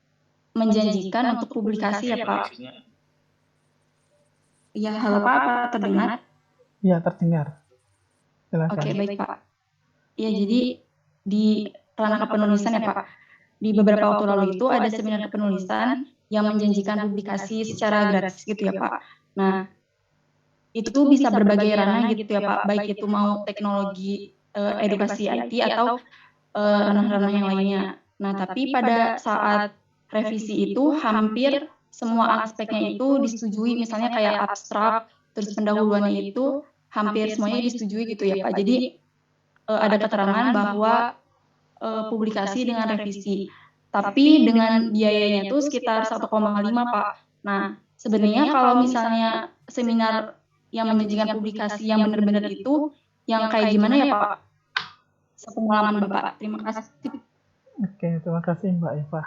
menjanjikan untuk publikasi ya Pak. Iya, halo Pak, apa terdengar? Iya, terdengar. Silakan. Oke, baik Pak. Iya, jadi di ranah kepenulisan ya Pak, di beberapa waktu lalu itu ada seminar kepenulisan yang menjanjikan publikasi secara gratis gitu ya Pak. Nah, itu bisa berbagai ranah gitu ya Pak, baik itu mau teknologi edukasi IT atau ranah-ranah yang lainnya. Nah, tapi pada saat revisi itu hampir semua aspeknya itu disetujui, misalnya kayak abstrak, terus pendahuluannya itu hampir semuanya disetujui gitu ya Pak. Jadi ada keterangan bahwa publikasi dengan revisi. Tapi dengan biayanya itu sekitar 1,5 Pak. Nah, sebenarnya kalau misalnya seminar yang menjanjikan publikasi yang benar-benar itu, yang kayak gimana ya Pak? Sepengalaman Bapak. Terima kasih. Oke, terima kasih Mbak Eva.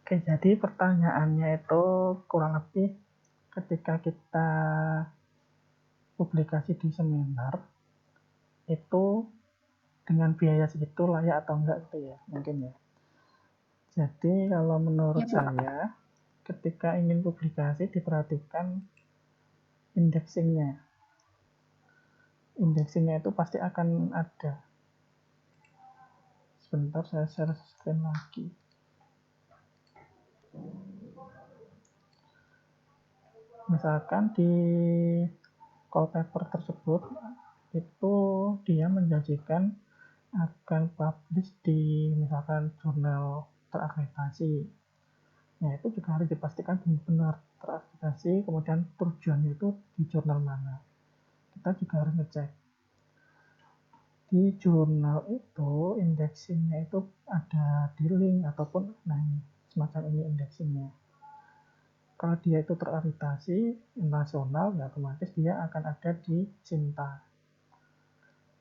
Oke, jadi pertanyaannya itu kurang lebih ketika kita publikasi di seminar, itu dengan biaya segitu layak atau enggak gitu ya, mungkin ya. Jadi kalau menurut saya, ketika ingin publikasi diperhatikan indexingnya. Indexingnya itu pasti akan ada. Sebentar saya share screen lagi. Misalkan di call paper tersebut itu dia menjanjikan akan publish di misalkan jurnal terakreditasi. Nah, itu juga harus dipastikan benar terakreditasi, kemudian tujuannya itu di jurnal mana. Kita juga harus ngecek. Di jurnal itu indexingnya itu ada di link ataupun nah ini, semacam ini indexingnya. Kalau dia itu terakreditasi nasional, ya otomatis dia akan ada di Cinta.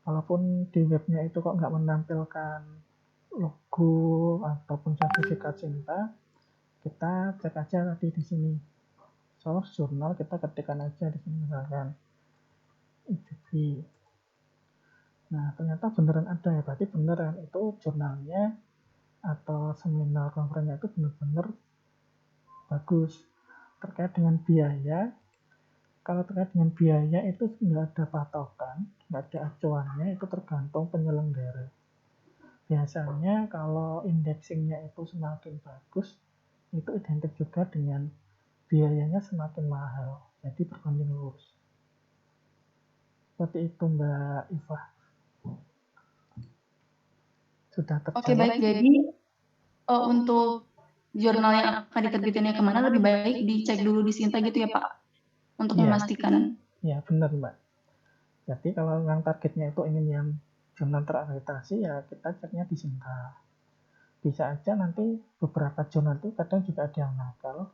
Walaupun di webnya itu kok nggak menampilkan logo ataupun sertifikat Cinta, kita cek aja tadi di sini. Source jurnal kita ketikkan aja di sini misalkan IDB. Nah, ternyata beneran ada ya, berarti beneran itu jurnalnya atau seminar konferensinya itu benar-benar bagus. Terkait dengan biaya, kalau terkait dengan biaya itu nggak ada patokan, nggak ada acuannya, itu tergantung penyelenggara. Biasanya kalau indexingnya itu semakin bagus, itu identik juga dengan biayanya semakin mahal, jadi berbanding lurus. Seperti itu Mbak Iva. Sudah terjawab? Oke, baik. Jadi untuk jurnal yang akan diterbitinnya kemana lebih baik dicek dulu di Sinta gitu ya Pak, untuk memastikan. Ya, benar Mbak. Jadi kalau yang targetnya itu ingin yang jurnal terakreditasi, ya kita ceknya di Sinta. Bisa aja nanti beberapa jurnal itu kadang juga ada yang nakal.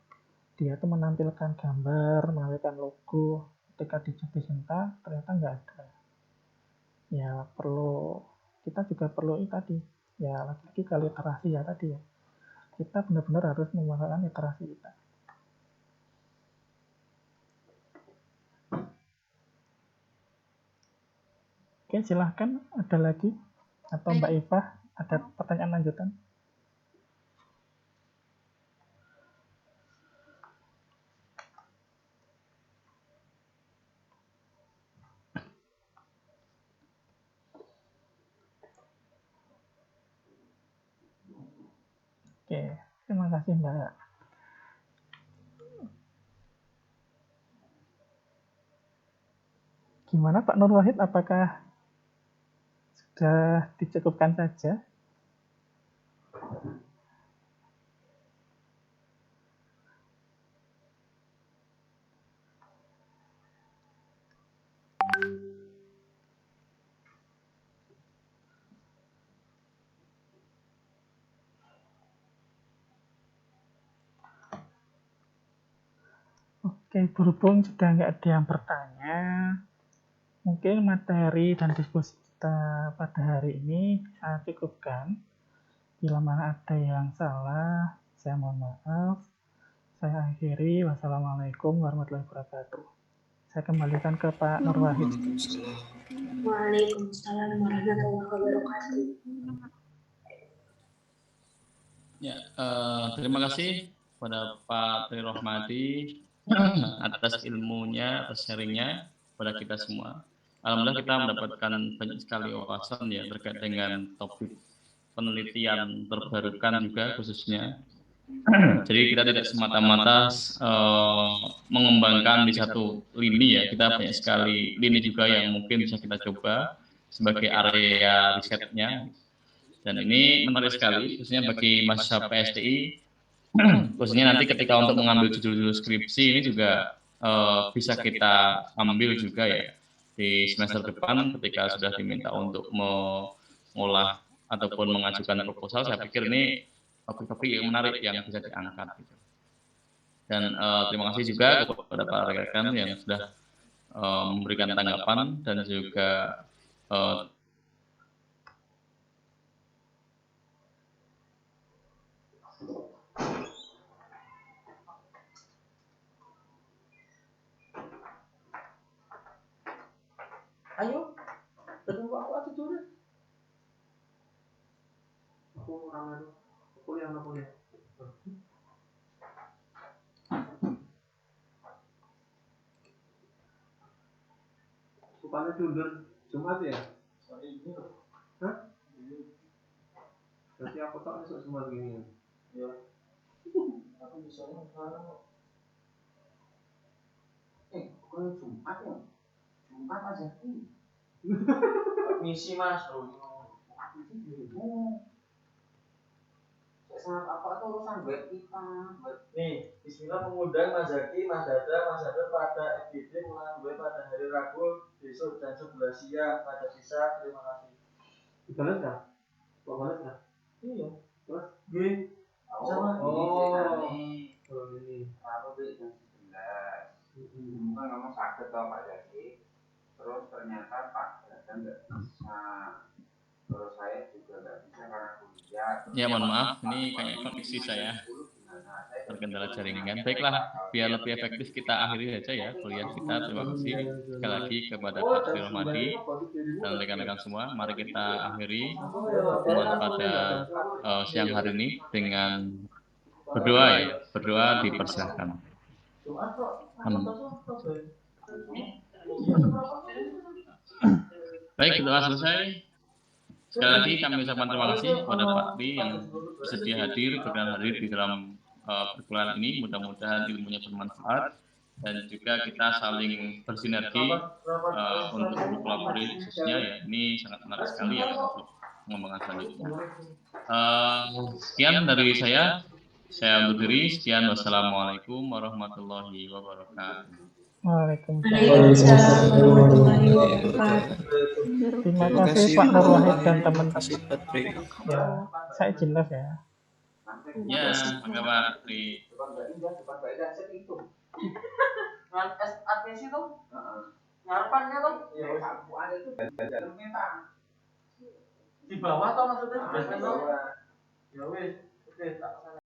Dia tuh menampilkan gambar, menampilkan logo. Ketika dicek di Sinta, ternyata nggak ada. Ya perlu, kita juga perlu tadi. Ya lagi-lagi ke literasi ya tadi ya. Kita benar-benar harus menggunakan literasi kita. Oke, silahkan. Ada lagi? Atau Mbak Eva, ada pertanyaan lanjutan? Oke, terima kasih Mbak. Gimana Pak Nur Wahid, apakah sudah dicukupkan saja? Oke, berhubung sudah nggak ada yang bertanya, mungkin materi dan diskusi kita pada hari ini saya cukupkan. Bila mana ada yang salah, saya mohon maaf. Saya akhiri. Wassalamualaikum warahmatullahi wabarakatuh. Saya kembalikan ke Pak Nur Wahid. Waalaikumsalam warahmatullahi wabarakatuh. Ya, terima kasih kepada Pak Tri Rohmadi atas ilmunya, atas sharingnya kepada kita semua. Alhamdulillah kita mendapatkan banyak sekali wawasan ya terkait dengan topik penelitian terbarukan juga khususnya. Jadi kita tidak semata-mata mengembangkan di satu lini ya, kita banyak sekali lini juga yang mungkin bisa kita coba sebagai area risetnya. Dan ini menarik sekali, khususnya bagi mahasiswa PSDI, khususnya nanti ketika untuk mengambil judul-judul skripsi ini juga bisa kita ambil juga ya di semester depan ketika sudah diminta untuk mengolah ataupun mengajukan proposal. Saya pikir ini topik-topik yang menarik yang bisa diangkat. Gitu. Dan terima kasih juga kepada para rekan yang sudah memberikan tanggapan dan juga Ayo, ketemu aku aja dulu. Aku ramai kuliah. Supaya diundur Jumat ya? Hah? Berarti aku tak masuk semua begini. Ya. Aku bisa sekarang. Bukan Jumat ya? Jumat aja. Misi mas, sangat apa itu urusan web kita. Nih, Bismillah mengundang Mas Zaki, Mas Dada pada FGD ulangan web pada hari Rabu besok jam 11 siang pada sisa. Terima kasih. Dibalas nggak? Kok balas nggak? Iya. Terus G sama ini. Rabu jam 11. Bukan ngomong sakit toh Pak Zaki. Terus ternyata Pak Dada nggak bisa. Terus saya juga nggak bisa karena kuliah. ya mohon maaf, ini kayak koneksi saya terkendala jaringan. Baiklah, biar lebih efektif kita akhiri saja ya kuliah kita. Terima kasih sekali lagi kepada Pak Tri Rohmadi dan rekan-rekan semua. Mari kita akhiri pertemuan pada siang hari ini dengan berdoa ya. Berdoa dipersilahkan. Amin. Baik, doa selesai. Sekali lagi kami ucapkan terima kasih kepada Pak Tri yang bersedia hadir, berkenan hadir di dalam perkuliahan ini. Mudah-mudahan ilmunya bermanfaat dan juga kita saling bersinergi untuk berkolaborasi khususnya ya. Ini sangat menarik sekali ya untuk pengembangan selanjutnya. Sekian dari saya undur diri. Sekian, wassalamualaikum warahmatullahi wabarakatuh. Waalaikumsalam warahmatullahi wabarakatuh. Terima Terima kasih kasih Pak Nur Wahid dan Terima teman-teman. kasih Pak Tri. Ya, saya jelas ya. Ya, mangga Pak Tri. Admisi tuh? Ngarepannya tuh? Di bawah tuh maksudnya? Di bawah. Ya wis, oke tak